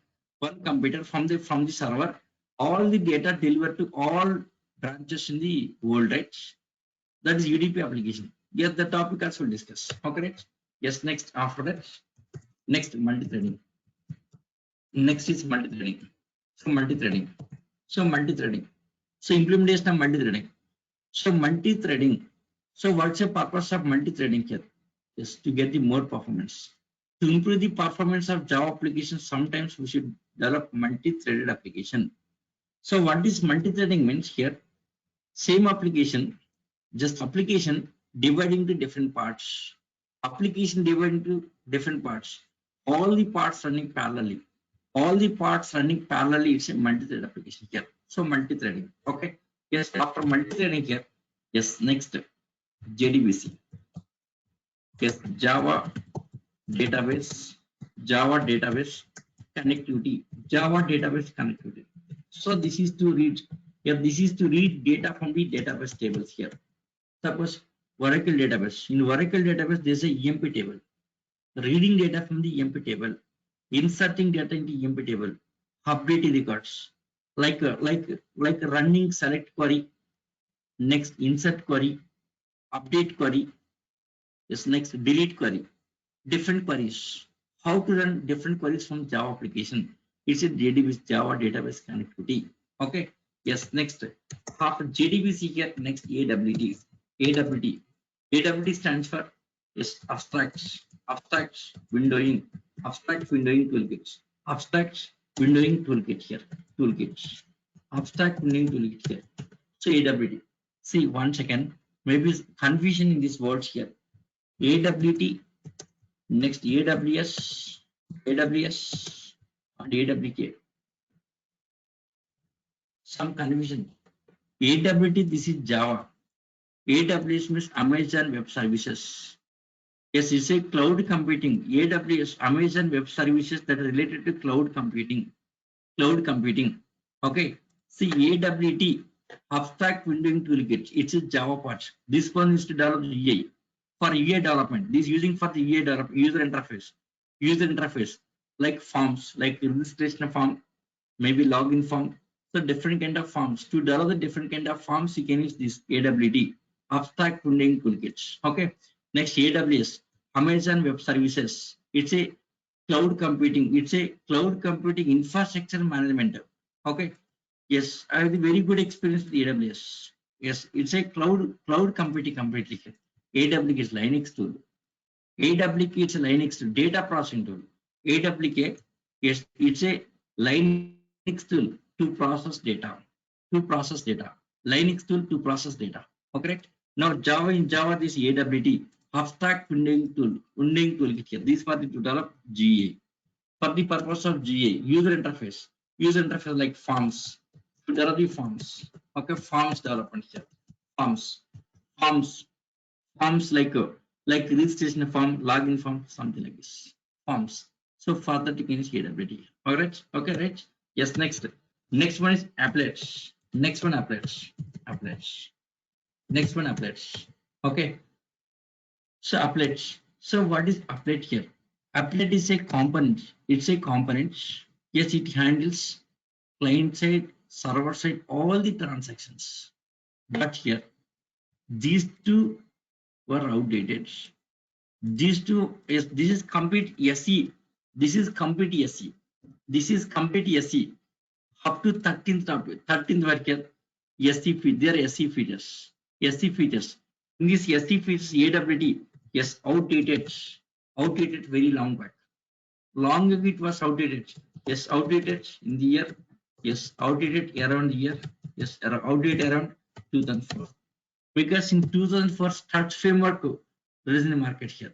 from the server, all the data delivered to all branches in the world, right? That is UDP application. Yes, the topic also will discuss. Okay, right? Yes, next after that, next multi-threading. Next is multi-threading. So multi-threading. So implementation of multi-threading. So multi-threading. So what's the purpose of multi-threading here? Is to get the more performance. To improve the performance of Java applications, sometimes we should develop multi-threaded application. So what is multi-threading means here? Same application, just application divided into different parts. Application divided into different parts. All the parts running parallelly. It's a multi-thread application here. So multi-threading. Okay. Yes, after multi-threading here. Yes, next JDBC. Yes, Java database connectivity. So this is to read. Yeah, this is to read data from the database tables here. Suppose Oracle database. In Oracle database, there is a EMP table. Reading data from the EMP table, inserting data into EMP table, updating records, like running select query, next insert query, update query, yes, next delete query, different queries. How to run different queries from Java application? It's a Jdbc Java database connectivity. Okay. Yes. Next, after Jdbc here, next AWT. AWT. AWT stands for yes abstracts windowing toolkits. Abstract windowing toolkit here. Toolkits. Abstract windowing toolkit here. So AWT. See 1 second. Maybe confusion in these words here. AWT. Next AWS and AWK. Some confusion. AWT, this is Java. AWS means Amazon Web Services. Yes, it's a cloud computing. AWS, Amazon Web Services that are related to cloud computing. Okay. See AWT, abstract windowing toolkit. It's a Java part. This one is to develop UI. For UI development, this using for the UI development, user interface like forms, like registration form, maybe login form. So different kind of forms. To develop the different kind of forms, you can use this AWT, abstract windowing toolkits. Okay. Next AWS, Amazon Web Services. It's a cloud computing. It's a cloud computing infrastructure management. Okay. Yes, I have a very good experience with AWS. Yes, it's a cloud computing completely. AWK is Linux tool. AWK is a Linux tool, data processing tool. AWK, yes, it's a Linux tool to process data. Linux tool to process data. Okay. Now Java, in Java, this AWT, abstract windowing tool here. This for the to develop GA. For the purpose of GA, user interface like forms. To develop the forms. Okay, forms development here. Forms like registration form, login form, something like this. Forms. So for that you can use AWT. All right. Okay. Right. Yes. Next one is applets. Next one applets. Next one applets. Okay. So applets. So what is applet here? Applet is a component. It's a component. Yes, it handles client side, server side, all the transactions. But here, these two were outdated. These two is this is complete SE. This is complete SE. This is complete SE. Up to 13th worker SE feed. They are SE features. SE features. In this SE features AWT, yes, outdated very long back. Long ago it was outdated. Yes, outdated in the year. Yes, outdated around the year. Yes, outdated around 2004. Because in 2004 Struts framework there is in the market here.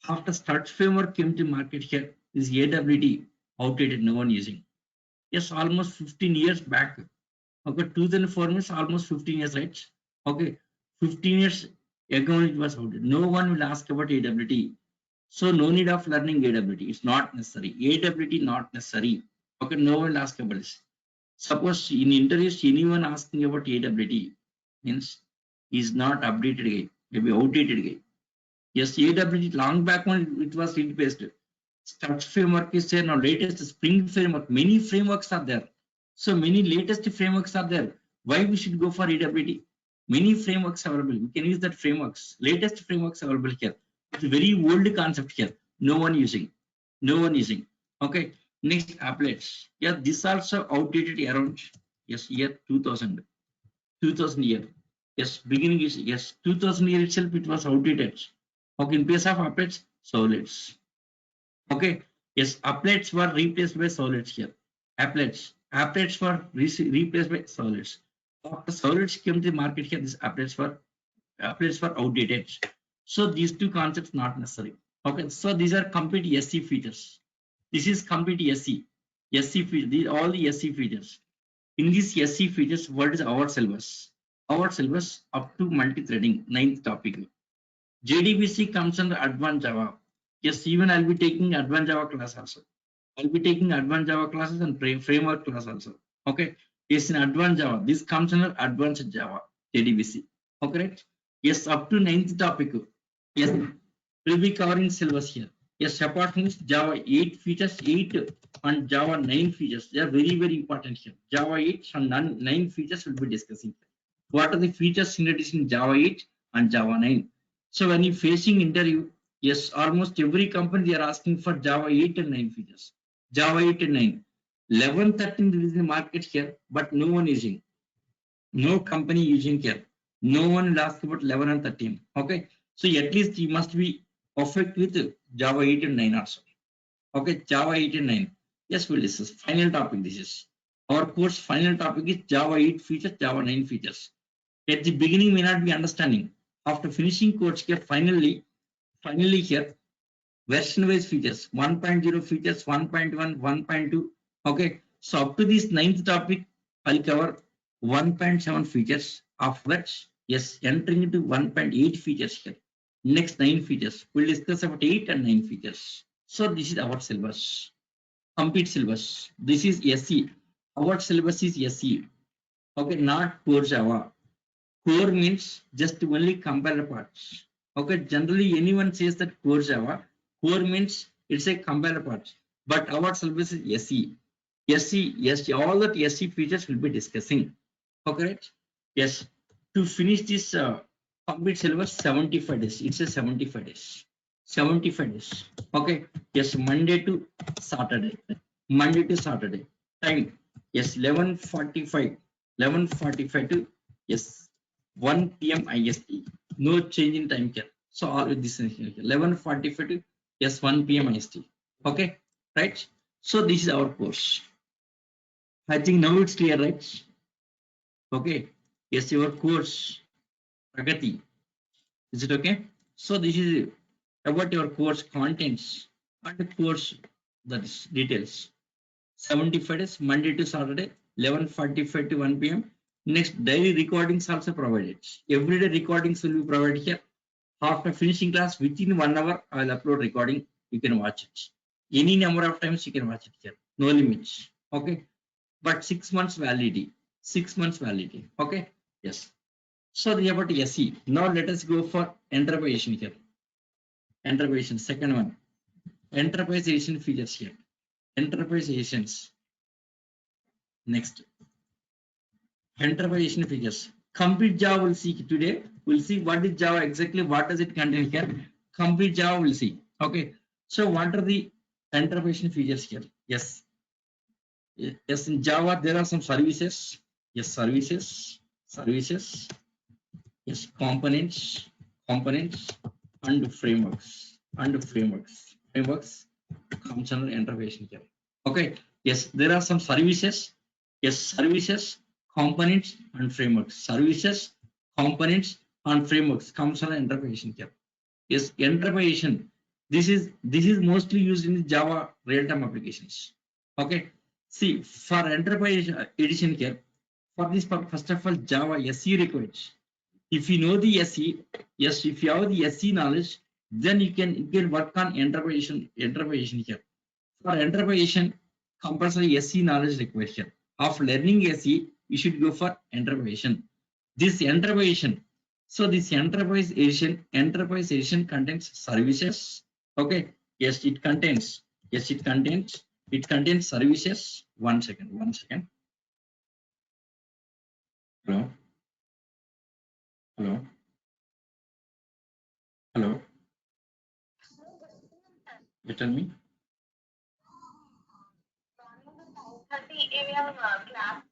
After Struts framework came to market here, this AWT outdated, no one using. Yes, almost 15 years back. Okay, 2004 means almost 15 years, right? Okay, 15 years ago it was outdated. No one will ask about AWT. So no need of learning AWT. It's not necessary. AWT not necessary. Okay, no one will ask about this. Suppose in interviews anyone asking about AWT means is not updated guy, maybe outdated guy. Yes, AWT long back when it was read based. Struts framework is there now. Latest Spring framework. Many frameworks are there. So many latest frameworks are there. Why we should go for AWT? Many frameworks available. We can use that frameworks. Latest frameworks available here. It's a very old concept here. No one using. Okay. Next applets. Yeah, this also outdated around yes year 2000. 2000 year. Yes, beginning is yes 2000 year itself it was outdated. Okay, in place of applets, solids. Okay, yes, applets were replaced by solids here. Applets were replaced by solids. After solids came to the market here, these applets were outdated. So these two concepts not necessary. Okay, so these are complete SE features. This is complete SE. These all the SE features. In these SE features, what is our syllabus? Our syllabus up to multi-threading, 9th topic. Jdbc comes under advanced Java. Yes, even I'll be taking advanced Java class also. I'll be taking advanced Java classes and framework class also. Okay. Yes, in advanced Java, this comes under advanced Java, Jdbc. Okay, right? Yes, up to 9th topic. Yes, we'll be covering syllabus here. Yes, apart from this, Java 8 features, 8 and Java 9 features. They are very, very important here. Java 8 and 9 features will be discussing. What are the features introduced in Java 8 and Java 9? So when you're facing interview, yes, almost every company they are asking for Java 8 and 9 features. Java 8 and 9. 11, 13 there is in the market here, but no one using. No company using here. No one will ask about 11 and 13. Okay. So at least you must be perfect with Java 8 and 9 also. Okay. Java 8 and 9. Yes, we'll discuss. Final topic. This is our course. Final topic is Java 8 features, Java 9 features. At the beginning may not be understanding. After finishing course here, finally here, version wise features, 1.0 features, 1.1, 1.2. Okay. So up to this 9th topic, I'll cover 1.7 features. After that, yes, entering into 1.8 features here. Next 9 features. We'll discuss about 8 and 9 features. So this is our syllabus. Complete syllabus. This is SE. Our syllabus is SE. Okay, not core Java. Core means just only compiler parts. Okay, generally anyone says that core Java. Core means it's a compiler part. But our syllabus is SE. SE, all that SE features will be discussing. Okay, right? Yes. To finish this complete syllabus, 75 days. It's a 75 days. 75 days. Okay. Yes, Monday to Saturday. Monday to Saturday. Time. Yes, 11:45. 11:45 to yes 1 p.m. IST. No change in time here. So all with this 11:45 to yes 1 p.m. IST. Okay, right? So this is our course. I think now it's clear, right? Okay. Yes, your course Pragati. Is it okay? So this is about your course contents and the course that is details. 75 days, Monday to Saturday, 11:45 to 1 p.m. Next, daily recordings also provided. Everyday recordings will be provided here. After finishing class, within 1 hour, I will upload recording. You can watch it. Any number of times you can watch it here. No limits. Okay. But 6 months validity. 6 months validity. Okay. Yes. So the about SE. Now let us go for enterprise here. Enterprise, second one. Enterprise edition features here. Enterprise editions. Next. Enterprise edition features. Complete Java will see today. We'll see what is Java exactly. What does it contain here? Complete Java will see. Okay. So what are the enterprise edition features here? Yes. Yes, in Java there are some services. Yes, services. Yes, components and frameworks comes under enterprise here. Okay. Yes, there are some services. Yes, services, components and frameworks. Services, components and frameworks comes under enterprise here. Yes, enterprise. This is mostly used in Java real-time applications. Okay. See, for enterprise edition here, for this first of all, Java SE requires. If you know the SE, yes, if you have the SE knowledge, then you can work on enterprise here. For enterprise, compulsory SE knowledge required here. After learning SE, you should go for enterprise. This enterprise, so this enterprise edition contains services. Okay, yes, it contains. Yes, it contains services. One second. Hello, hello, hello. You tell me. 30 a.m. Class.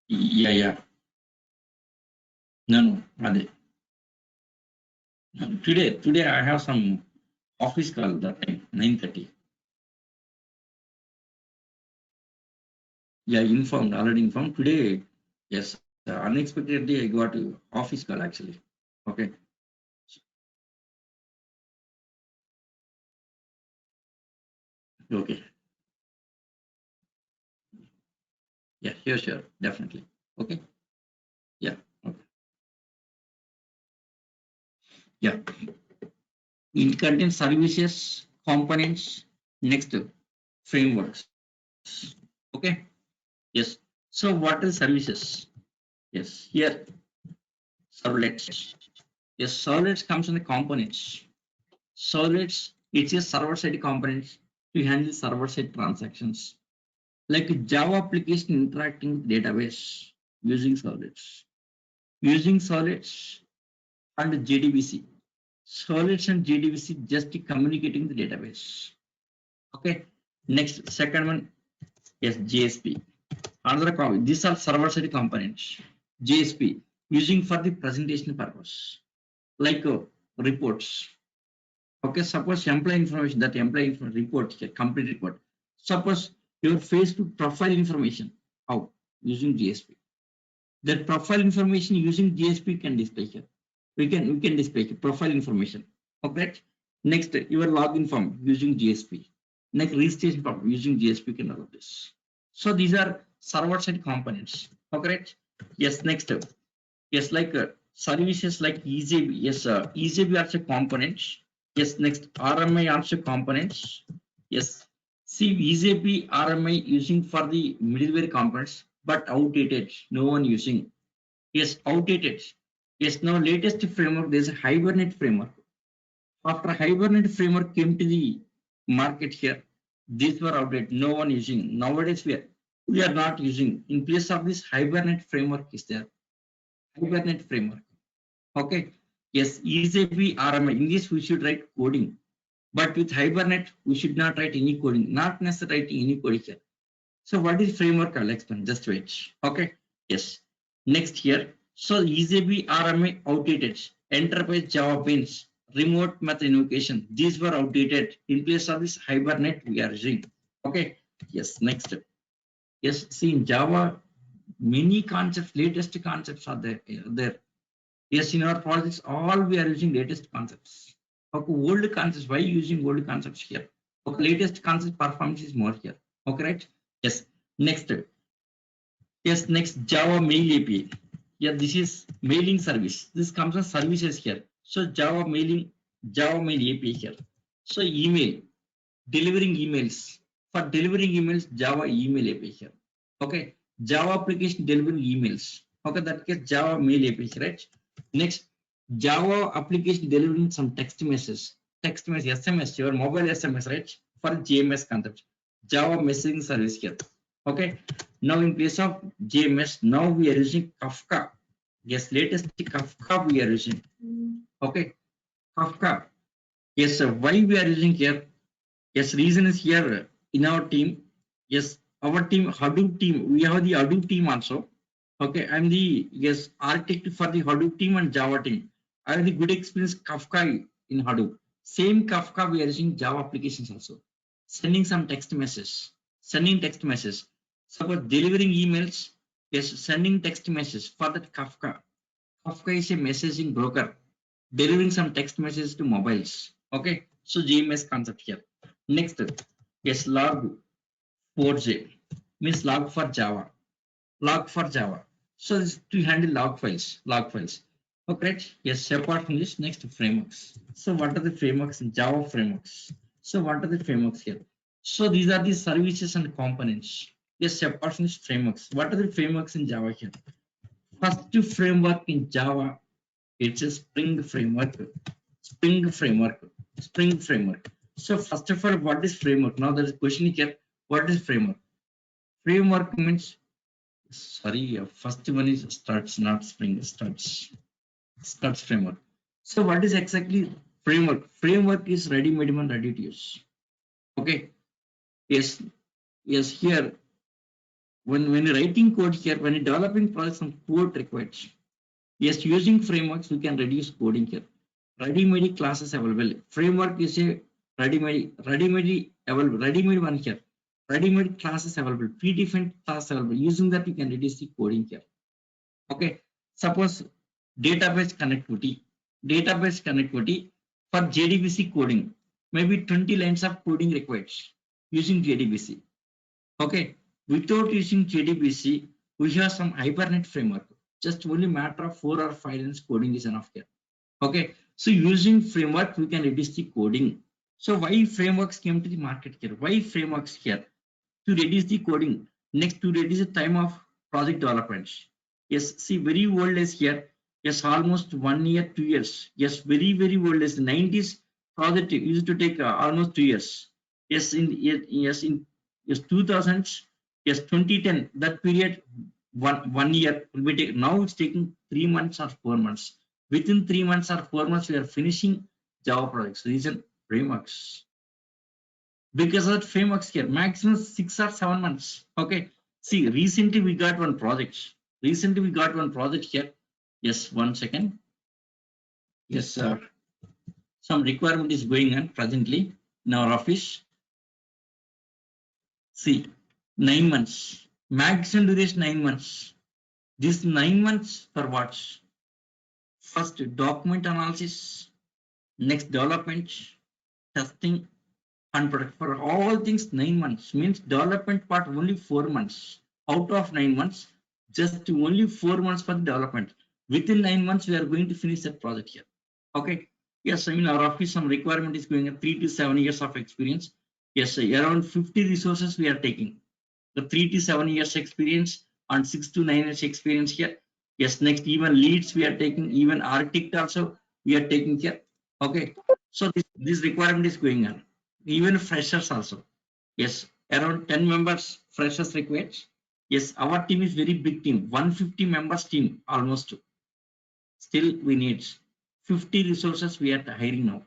Yeah. No, Ade. No, today I have some office call that time, 9:30. Yeah, already informed. Today, yes, unexpectedly I got a office call actually. Okay, okay. Yeah, sure, definitely. Okay, yeah, okay. Yeah. It contains services, components, next frameworks. Okay, yes. So what are services? Yes, here servlets. Yes, servlets comes in the components. Servlets, it's a server-side component to handle server-side transactions. Like Java application interacting with database using servlets. Using servlets and Jdbc. Servlets and Jdbc just communicating the database. Okay. Next, second one, yes, JSP. Another comment. These are server-side components. JSP using for the presentation purpose, like reports. Okay, suppose employee information, that employee information report here, complete report. Suppose your Facebook profile information, how? Using JSP. That profile information using JSP can display here. We can display here, profile information. Okay. Next, your login form using JSP. Next, registration form using JSP can all of this. So these are server-side components. Okay. Yes. Next, yes, like services like EJB. Yes, EJB also components. Yes. Next, RMI also components. Yes. See, EJB RMI using for the middleware components, but outdated. No one using. Yes, outdated. Yes, now latest framework, there's a Hibernate framework. After Hibernate framework came to the market here, these were outdated. No one using. Nowadays we are not using. In place of this, Hibernate framework is there. Hibernate framework. Okay. Yes, EJB RMI. In this we should write coding. But with Hibernate, we should not write any coding. Not necessarily writing any coding here. So what is framework? I'll explain. Just wait. Okay. Yes. Next here. So EJB RMI outdated. Enterprise Java beans. Remote method invocation. These were outdated. In place of this Hibernate, we are using. Okay. Yes. Next. Yes. See, in Java, many concepts, latest concepts are there. Yes, in our projects, all we are using latest concepts. Okay, old concepts. Why using old concepts here? Okay, latest concept performance is more here. Okay, right? Yes. Next. Yes, next Java Mail API. Yeah, this is mailing service. This comes as services here. So Java Mail API here. So email, delivering emails. For delivering emails, Java email API here. Okay, Java application delivering emails. Okay, that gets Java Mail API, right? Next, Java application delivering some text messages. Text message, SMS, your mobile SMS, right? For JMS concept. Java messaging service here. Okay. Now in place of JMS, now we are using Kafka. Yes, latest Kafka we are using. Okay. Kafka. Yes, why we are using here? Yes, reason is here in our team. Yes, our team, Hadoop team, we have the Hadoop team also. Okay, I'm the architect for the Hadoop team and Java team. I have the good experience Kafka in Hadoop. Same Kafka we are using Java applications also. Sending some text messages. Sending text messages. Suppose delivering emails. Yes, sending text messages for that Kafka. Kafka is a messaging broker. Delivering some text messages to mobiles. Okay, so JMS concept here. Next, yes, log 4j means log for Java. Log for Java. So this to handle log files. Okay, yes, apart from this, next frameworks. So what are the frameworks in Java frameworks? So what are the frameworks here? So these are the services and components. Yes, apart from this frameworks. What are the frameworks in Java here? First framework in Java, it's a Spring framework. Spring framework. So first of all, what is framework? Now there is a question here. What is framework? Framework means, sorry, first one is struts, not Spring, struts framework. So what is exactly framework? Framework is ready-made and ready to use. Okay. Yes. Here, when you're writing code here, when you're developing projects, some code required. Yes, using frameworks, we can reduce coding here. Ready-made classes available. Framework is a ready-made one here. Ready-made classes available. Predefined classes available. Using that, you can reduce the coding here. Okay. Suppose database connectivity for Jdbc coding. Maybe 20 lines of coding required using Jdbc. Okay. Without using Jdbc, we have some Hibernate framework. Just only matter of 4 or 5 lines coding is enough here. Okay. So using framework, we can reduce the coding. So why frameworks came to the market here? Why frameworks here? To reduce the coding. Next, to reduce the time of project development. Yes, see, very old is here. Yes, almost 1 year, 2 years. Yes, very, very old. Yes, 90s project used to take almost 2 years. Yes, in 2000s, yes, 2010, that period, one year will be taken. Now it's taking 3 months or 4 months. Within 3 months or 4 months, we are finishing Java projects. Reason frameworks. Because of frameworks here, maximum 6 or 7 months. Okay. See, recently we got one project. Recently we got one project here. Yes, 1 second. Yes, sir. Some requirement is going on presently in our office. See, 9 months. Maximum duration 9 months. This 9 months for what? First, document analysis. Next, development, testing, and product. For all things, 9 months means development part only 4 months. Out of 9 months, just only 4 months for the development. Within 9 months, we are going to finish that project here. Okay. Yes, in our office, some requirement is going at 3 to 7 years of experience. Yes, around 50 resources we are taking. The 3 to 7 years experience and 6 to 9 years experience here. Yes, next even leads we are taking, even architect also we are taking here. Okay, so this requirement is going on. Even freshers also. Yes, around 10 members freshers required. Yes, our team is very big team, 150 members team almost. Still we need 50 resources we are hiring now.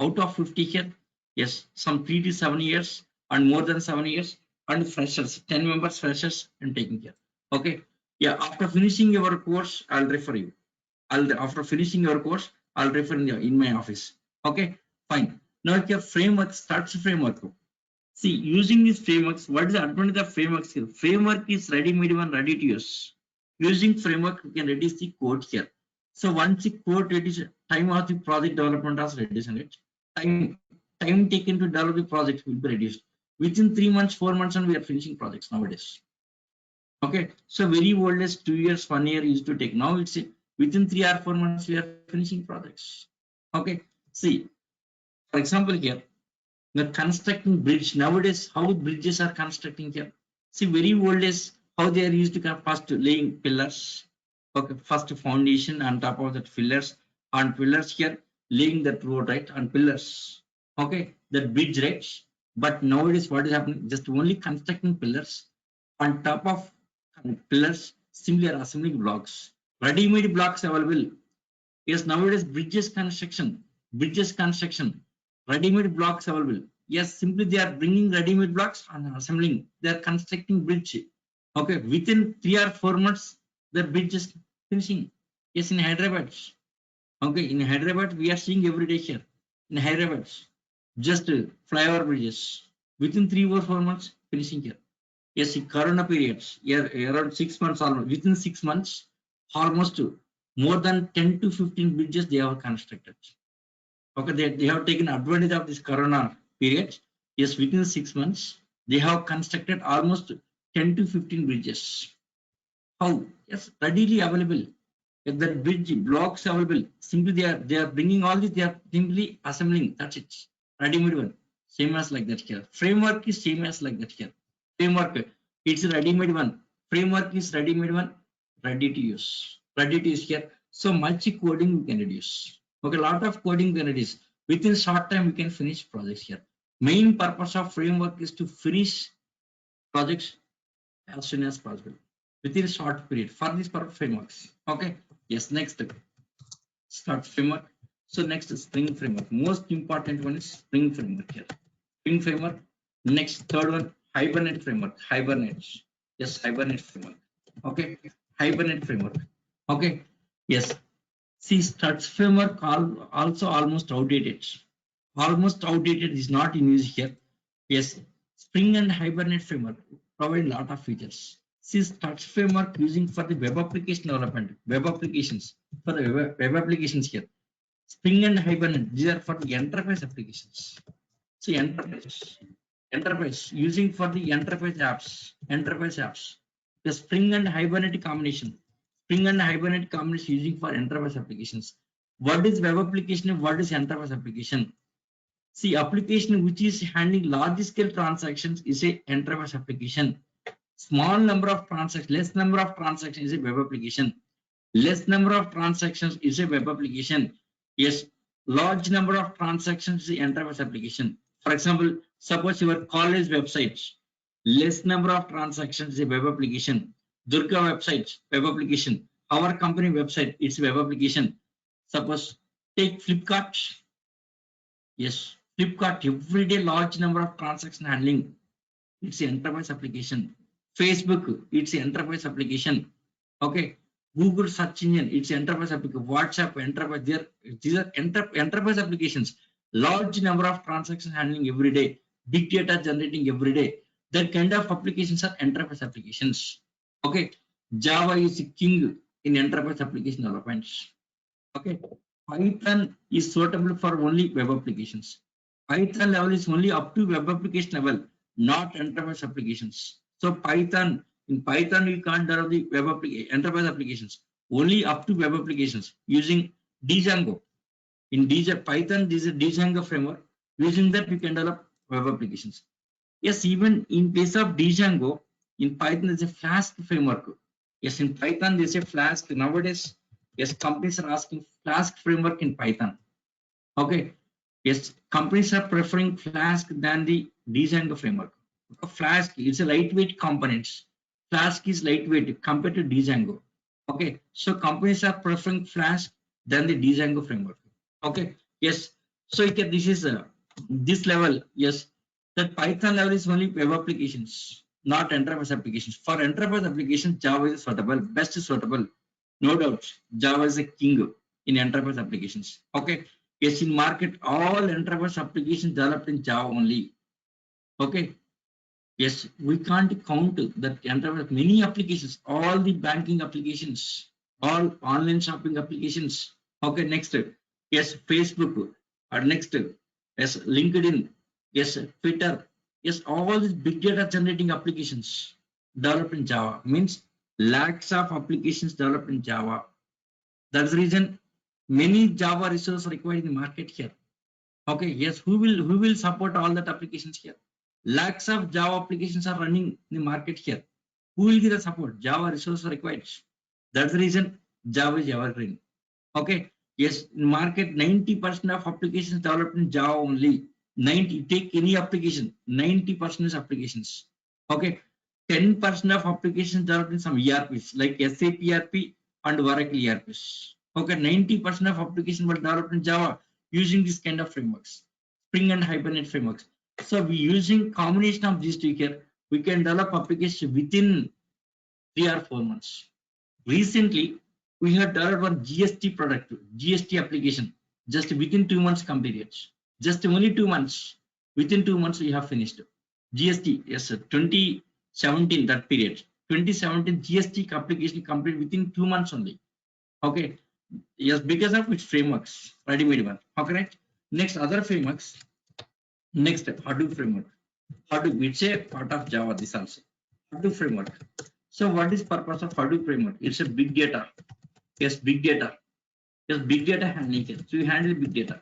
Out of 50 here, yes, some 3 to 7 years and more than 7 years and freshers, 10 members freshers and taking care. Okay. Yeah, after finishing your course, I'll refer you. After finishing your course, I'll refer in my office. Okay, fine. Now your framework starts framework. See, using these frameworks, what is the advantage of frameworks here? Framework is ready-made one, ready to use. Using framework, we can reduce the code here. So once the code reduces, time of the project development has reduced, it. Time taken to develop the project will be reduced. Within 3 months, 4 months, and we are finishing projects nowadays. Okay, so very oldest 2 years, 1 year used to take. Now it's within 3 or 4 months we are finishing projects. Okay, see, for example here, the constructing bridge nowadays, how bridges are constructing here. See, very old is how they are used to first laying pillars. Okay, first foundation on top of that pillars, on pillars here laying that road right on pillars. Okay, that bridge right. But nowadays what is happening? Just only constructing pillars on top of pillars, simply are assembling blocks. Ready-made blocks available. Yes, nowadays bridges construction, ready-made blocks available. Yes, simply they are bringing ready-made blocks and assembling. They are constructing bridge. Okay, within 3 or 4 months, the bridge is finishing. Yes, in Hyderabad. Okay, in Hyderabad, we are seeing every day here. In Hyderabad, just flyover bridges. Within 3 or 4 months, finishing here. Yes, Corona periods, yeah, around 6 months almost. Within 6 months, almost more than 10 to 15 bridges they have constructed. Okay, they have taken advantage of this Corona period. Yes, within 6 months, they have constructed almost 10 to 15 bridges. How? Yes, readily available. If that bridge blocks available, simply they are bringing all this, they are simply assembling. That's it. Ready-made one. Same as like that here. Framework is same as like that here. Framework, it's a ready-made one. Framework is ready-made one, ready to use. Ready to use here. So much coding we can reduce. Okay, a lot of coding we can reduce. Within short time we can finish projects here. Main purpose of framework is to finish projects as soon as possible within a short period for these frameworks. Okay. Yes. Next, start framework. So next is Spring framework. Most important one is Spring framework here. Spring framework. Next, third one, Hibernate framework. Hibernate. Yes, Hibernate framework. Okay. Hibernate framework. Okay. Yes. See, Struts framework also almost outdated. Almost outdated is not in use here. Yes, Spring and Hibernate framework provide a lot of features. See, Struts framework using for the web application development, web applications for the web applications here. Spring and Hibernate, these are for the enterprise applications. See, enterprise using for the enterprise apps. The Spring and Hibernate combination. Spring and Hibernate combination using for enterprise applications. What is web application? What is enterprise application? See, application which is handling large scale transactions is a enterprise application. Small number of transactions, less number of transactions is a web application. Less number of transactions is a web application. Yes, large number of transactions is enterprise application. For example, suppose your college website, less number of transactions is a web application. Durga website, web application. Our company website, it's a web application. Suppose take Flipkart. Yes, Flipkart, everyday large number of transaction handling. It's an enterprise application. Facebook, it's an enterprise application. Okay. Google search engine, it's enterprise application. WhatsApp, enterprise. These are enterprise applications. Large number of transactions handling every day. Big data generating every day. That kind of applications are enterprise applications. Okay. Java is king in enterprise application developments. Okay. Python is suitable for only web applications. Python level is only up to web application level, not enterprise applications. So in Python you can't develop the enterprise applications, only up to web applications using Django. In Python, this is a Django framework. Using that we can develop web applications. Yes, even in case of Django, in Python there is a Flask framework. Yes, in Python there is a Flask. Nowadays, yes, companies are asking Flask framework in Python. Okay. Yes, companies are preferring Flask than the Django framework. Flask is a lightweight components. Flask is lightweight compared to Django. Okay, so companies are preferring Flask than the Django framework. Okay, yes. So this is this level. Yes, that Python level is only web applications, not enterprise applications. For enterprise applications, Java is suitable, best suitable. No doubt, Java is a king in enterprise applications. Okay. Yes, in market, all enterprise applications developed in Java only. Okay. Yes, we can't count that enterprise, many applications, all the banking applications, all online shopping applications. Okay, next. Yes, Facebook. Or next. Yes, LinkedIn. Yes, Twitter. Yes, all these big data generating applications developed in Java. Means lakhs of applications developed in Java. That's the reason many Java resources required in the market here. Okay, yes, who will support all that applications here? Lakhs of Java applications are running in the market here. Who will give the support? Java resources required. That's the reason Java is evergreen. Okay, yes, in market 90% of applications developed in Java only. 90, take any application, 90% is applications. Okay, 10% of applications developed in some ERPs like SAP ERP and Oracle ERPs. Okay, 90% of applications were developed in Java using this kind of frameworks, Spring and Hibernate frameworks. So we using combination of these two here, we can develop applications within 3 or 4 months. Recently, we have developed one GST product, GST application, just within 2 months completed. Just only 2 months. Within 2 months, we have finished. GST, yes, sir, 2017, that period. 2017 GST application complete within 2 months only. Okay. Yes, because of which frameworks, ready-made one. Okay, right? Next, other frameworks. Next, Hadoop framework. Hadoop, it's a part of Java, this also. Hadoop framework. So what is purpose of Hadoop framework? It's a big data. Yes, big data. Yes, big data handling here. So you handle big data.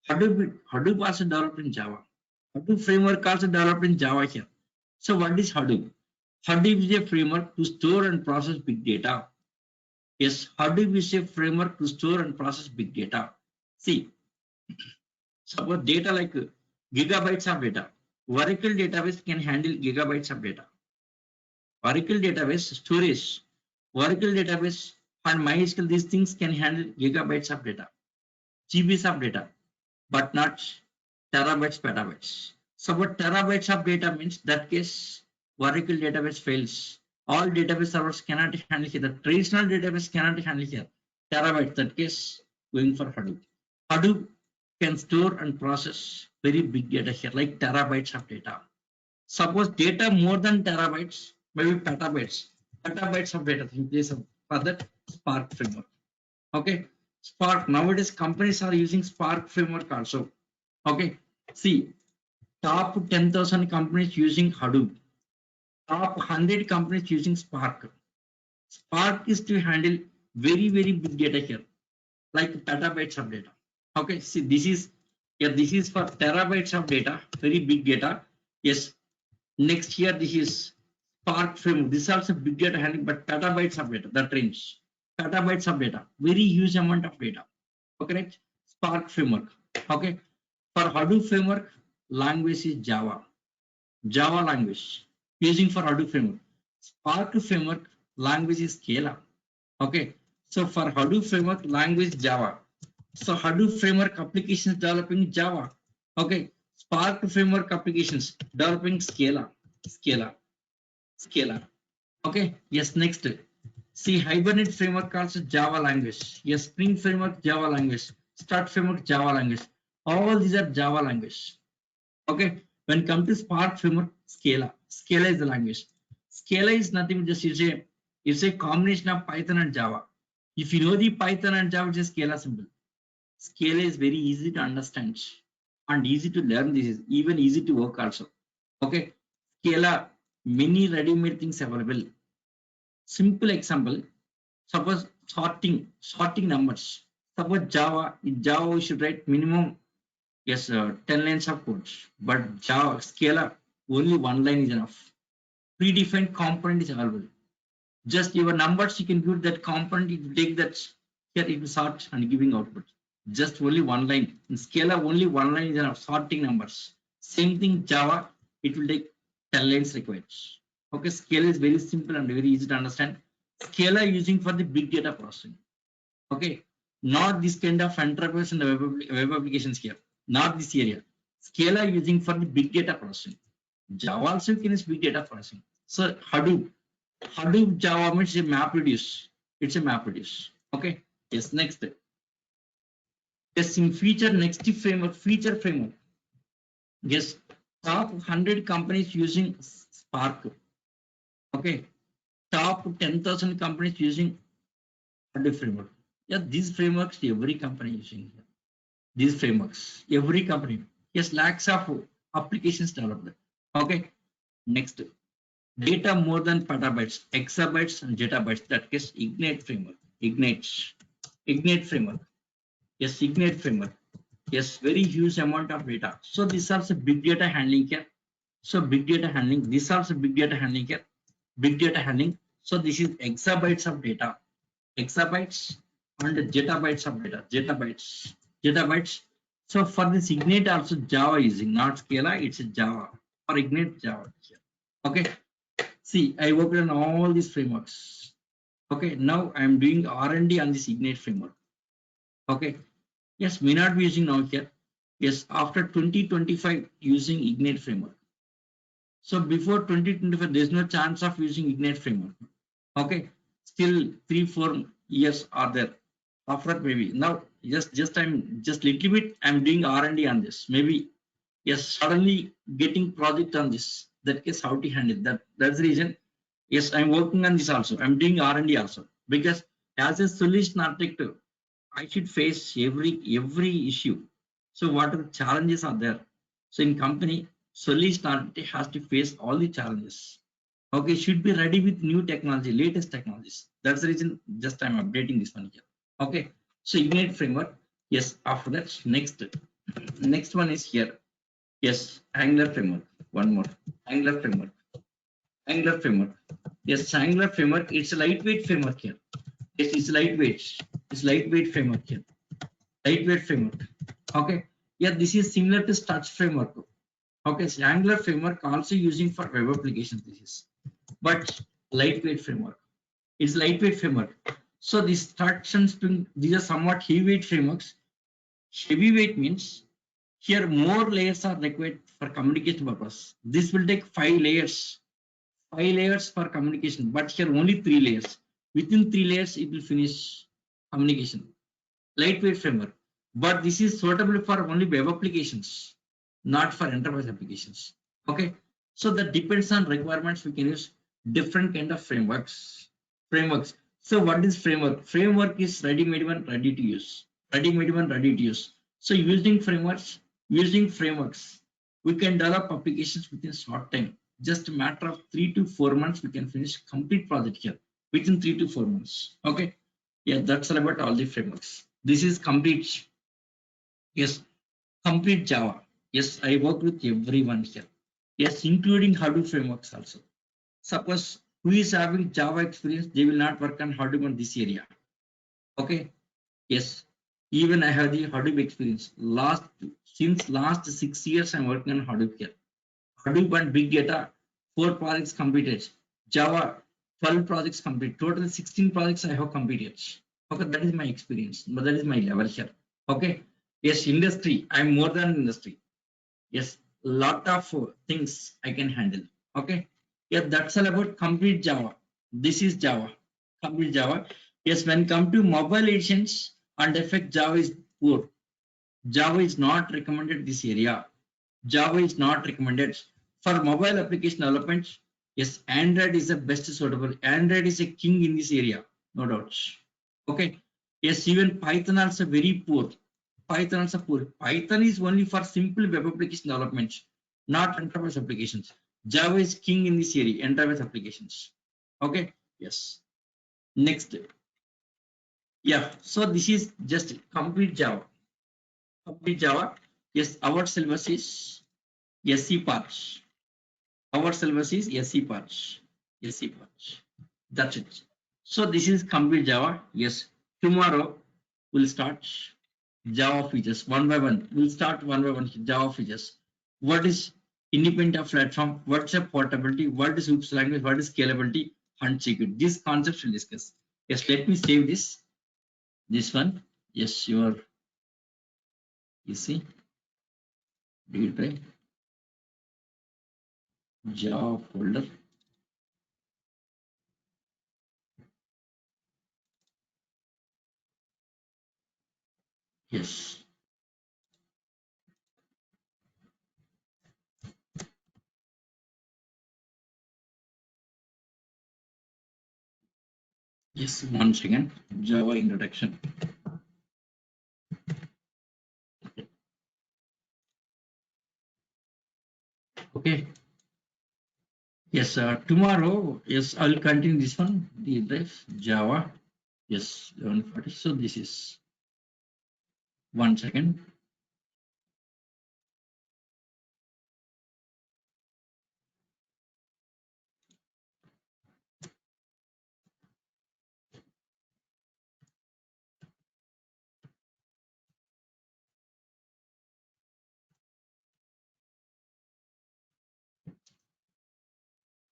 Hadoop also developed in Java. Hadoop framework also developed in Java here. So what is Hadoop? Hadoop is a framework to store and process big data. Yes, Hadoop is a framework to store and process big data. See, suppose data like gigabytes of data. Oracle database can handle gigabytes of data. Oracle database storage, Oracle database and MySQL, these things can handle gigabytes of data, GBs of data, but not terabytes, petabytes. So what terabytes of data means, that case Oracle database fails. All database servers cannot handle here. The traditional database cannot handle here. Terabytes, that case going for Hadoop. Hadoop can store and process very big data here, like terabytes of data. Suppose data more than terabytes, maybe petabytes of data in place of for that Spark framework. Okay, Spark, nowadays companies are using Spark framework also. Okay, see, top 10,000 companies using Hadoop, top 100 companies using Spark. Spark is to handle very big data here, like petabytes of data. Okay, see, this is for terabytes of data, very big data. Yes, next here this is Spark framework. This is also big data handling, but petabytes of data, that range. petabytes of data, very huge amount of data. Okay, right? Spark framework. Okay, for Hadoop framework, language is Java. Java language using for Hadoop framework. Spark framework language is Scala. Okay, so for Hadoop framework language Java. So Hadoop framework applications developing Java. Okay, Spark framework applications developing Scala. Scala. Scala. Okay, yes, next. See, Hibernate framework also Java language. Yes, Spring framework Java language. Start framework Java language. All these are Java language. Okay, when come to Spark framework, Scala. Scala is the language. Scala is nothing, just it's a combination of Python and Java. If you know the Python and Java, just Scala symbol. Scala is very easy to understand and easy to learn. This is even easy to work also. Okay, Scala, many ready-made things available. Simple example, suppose sorting numbers. Suppose Java, in Java we should write minimum, yes, 10 lines of code, but Java, Scala, only one line is enough. Predefined component is available. Just your numbers, you can give that component, it will take that, here it will sort and giving output. Just only one line. In Scala, only one line is enough, sorting numbers. Same thing, Java, it will take 10 lines required. Okay, Scala is very simple and very easy to understand. Scala using for the big data processing. Okay, not this kind of enterprise and web applications here. Not this area. Scala using for the big data processing. Java also can use big data processing. So Hadoop Java means a map reduce. It's a map reduce. Okay. Yes. Next. Yes. In feature framework. Yes. Top 100 companies using Spark. Okay. Top 10,000 companies using Hadoop framework. Yeah. These frameworks every company using here. These frameworks every company. Yes. Lakhs of applications developed. Okay. Next. Data more than petabytes, exabytes and zettabytes. That is Ignite framework. Ignite framework. Yes, Ignite framework. Yes, very huge amount of data. So this also big data handling here. So big data handling. This also big data handling here. Big data handling. So this is exabytes of data. Exabytes and zettabytes of data. Zettabytes. So for this Ignite also Java using, not Scala. It's Java. For Ignite Java here. Okay. See, I worked on all these frameworks. Okay, now I am doing R&D on this Ignite framework. Okay, yes, may not be using now here. Yes, after 2025 using Ignite framework. So before 2025, there is no chance of using Ignite framework. Okay, still 3-4 years are there. After that, maybe now I'm just little bit I'm doing R&D on this. Maybe yes, suddenly getting project on this. That case, how to handle that. That's the reason. Yes, I'm working on this also. I'm doing R&D also because as a solution architect, I should face every issue. So what are the challenges are there? So in company, solution architect has to face all the challenges. Okay, should be ready with new technology, latest technologies. That's the reason. Just I'm updating this one here. Okay, so Ignite framework. Yes, after that, next one is here. Yes, Angular framework. One more Angular framework. Angular framework. Yes, Angular framework. It's a lightweight framework here. Yes, it's lightweight. It's lightweight framework here. Lightweight framework. Okay. Yeah, this is similar to Struts framework. Okay, so Angular framework also using for web applications. This is, but lightweight framework. It's lightweight framework. So these Struts and Spring, these are somewhat heavyweight frameworks. Heavyweight means here more layers are required for communication purpose. This will take 5 layers for communication, but here only 3 layers. Within 3 layers, it will finish communication. Lightweight framework, but this is suitable for only web applications, not for enterprise applications. Okay, so that depends on requirements. We can use different kind of frameworks. So what is framework? Framework is ready-made one, ready to use. Ready-made one, ready to use. So using frameworks, we can develop applications within short time. Just a matter of 3 to 4 months, we can finish complete project here within 3 to 4 months. Okay, yeah, that's all about all the frameworks. This is complete. Yes, complete Java. Yes, I work with everyone here. Yes, including Hadoop frameworks also. Suppose who is having Java experience, they will not work on Hadoop on this area. Okay. Yes. Even I have the Hadoop experience. Since last 6 years, I'm working on Hadoop here. Hadoop and big data, 4 projects completed. Java, 12 projects complete. Total 16 projects I have completed. Okay, that is my experience. But that is my level here. Okay. Yes, industry. I'm more than industry. Yes, lot of things I can handle. Okay. Yeah, that's all about complete Java. This is Java. Complete Java. Yes, when come to mobile editions and effect, Java is poor. Java is not recommended this area. Java is not recommended for mobile application development. Yes, Android is the best suitable. Android is a king in this area, no doubts. Okay. Yes, even Python also very poor. Python also poor. Python is only for simple web application development, not enterprise applications. Java is king in this area, enterprise applications. Okay. Yes. Next. Yeah. So this is just complete Java. Complete Java. Yes, our syllabus is SC parts. Our syllabus is SC parts. SC parts. That's it. So this is complete Java. Yes. Tomorrow we'll start Java features one by one. We'll start one by one Java features. What is independent platform? What's a portability? What is OOPS language? What is scalability and security? These concepts we'll discuss. Yes, let me save this. This one. Yes, you see. Do it right. Java folder. Yes. Yes, one second. Java introduction. Okay. Yes, tomorrow, yes, I'll continue this one, the drive, Java. Yes, 1140. So this is one second.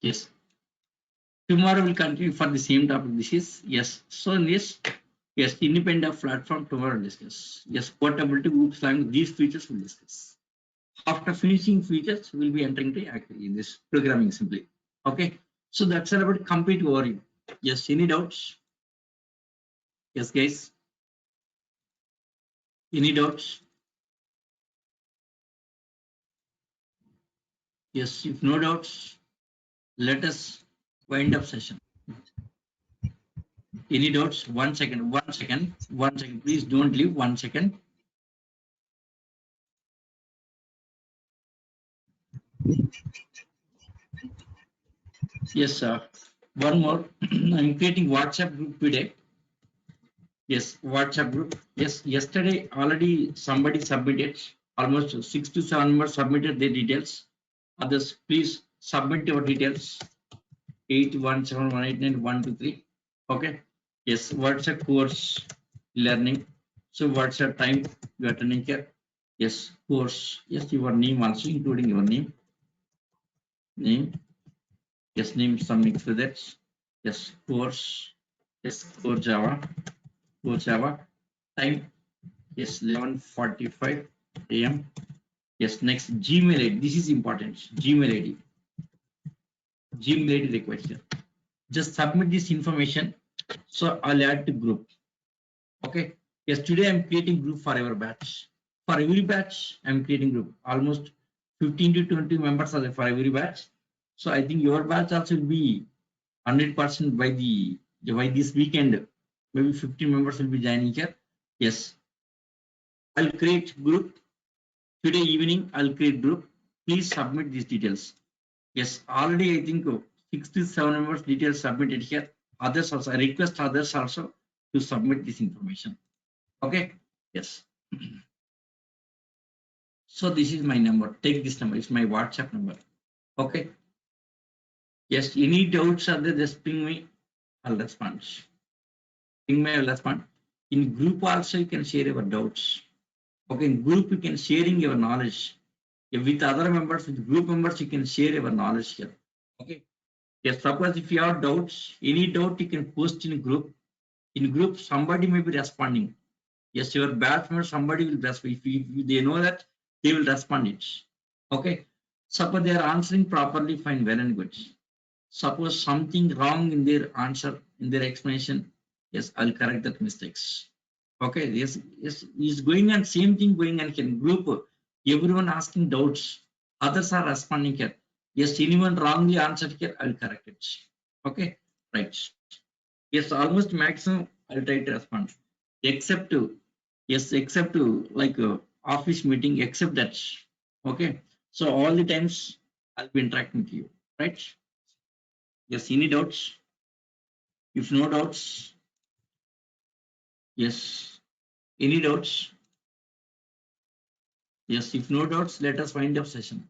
Yes, tomorrow we'll continue for the same topic. This is, yes. So in this, yes, independent platform tomorrow we'll discuss. Yes, portability, OOPS language, these features we'll discuss. After finishing features, we'll be entering the actually this programming simply. Okay. So that's all about complete overview. Yes, any doubts? Yes, guys. Any doubts? Yes, if no doubts, let us wind up session. Any doubts? 1 second, 1 second, 1 second. Please don't leave. 1 second. Yes, sir. One more. I'm creating WhatsApp group today. Yes, WhatsApp group. Yes, yesterday already somebody submitted. Almost 6 to 7 members submitted their details. Others, please submit your details. 817189123. Okay. Yes, WhatsApp course learning. So WhatsApp time you are attending here. Yes, course. Yes, your name also, including your name. Name. Yes, name some mix with that. Yes, course. Yes, core Java. Core Java. Time. Yes, 11:45 a.m. Yes, next Gmail ID. This is important. Gmail ID. Gmail ID request here. Just submit this information. So I'll add to group. Okay. Yes, today I'm creating group for our batch. For every batch, I'm creating group. Almost 15 to 20 members are there for every batch. So I think your batch also will be 100% by this weekend. Maybe 50 members will be joining here. Yes, I'll create group today evening. I'll create group. Please submit these details. Yes, already I think 6 to 7 members details submitted here. Others also, I request others also to submit this information. Okay. Yes. So this is my number. Take this number. It's my WhatsApp number. Okay. Yes. Any doubts are there? Just ping me. I'll respond. Ping me. I'll respond. In group also you can share your doubts. Okay, in group you can sharing your knowledge. With other members, with group members, you can share your knowledge here. Okay. Yes, suppose if you have doubts, any doubt you can post in group. In group, somebody may be responding. Yes, your batch member, somebody will respond. If they know that, they will respond it. Okay. Suppose they are answering properly, fine, well and good. Suppose something wrong in their answer, in their explanation, yes, I'll correct that mistakes. Okay, yes, yes, is going on same thing going on in group. Everyone asking doubts, others are responding here. Yes, anyone wrongly answered here, I'll correct it. Okay, right. Yes, almost maximum I'll try to respond. Except to, yes, except to like office meeting, except that. Okay, so all the times I'll be interacting with you, right? Yes, any doubts? If no doubts, yes. Any doubts? Yes, if no doubts, let us wind up session.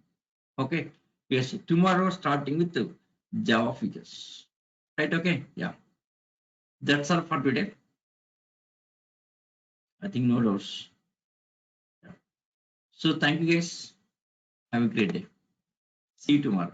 Okay. Yes, tomorrow starting with the Java figures. Right, okay? Yeah. That's all for today. I think no doubts. Yeah. So thank you guys. Have a great day. See you tomorrow.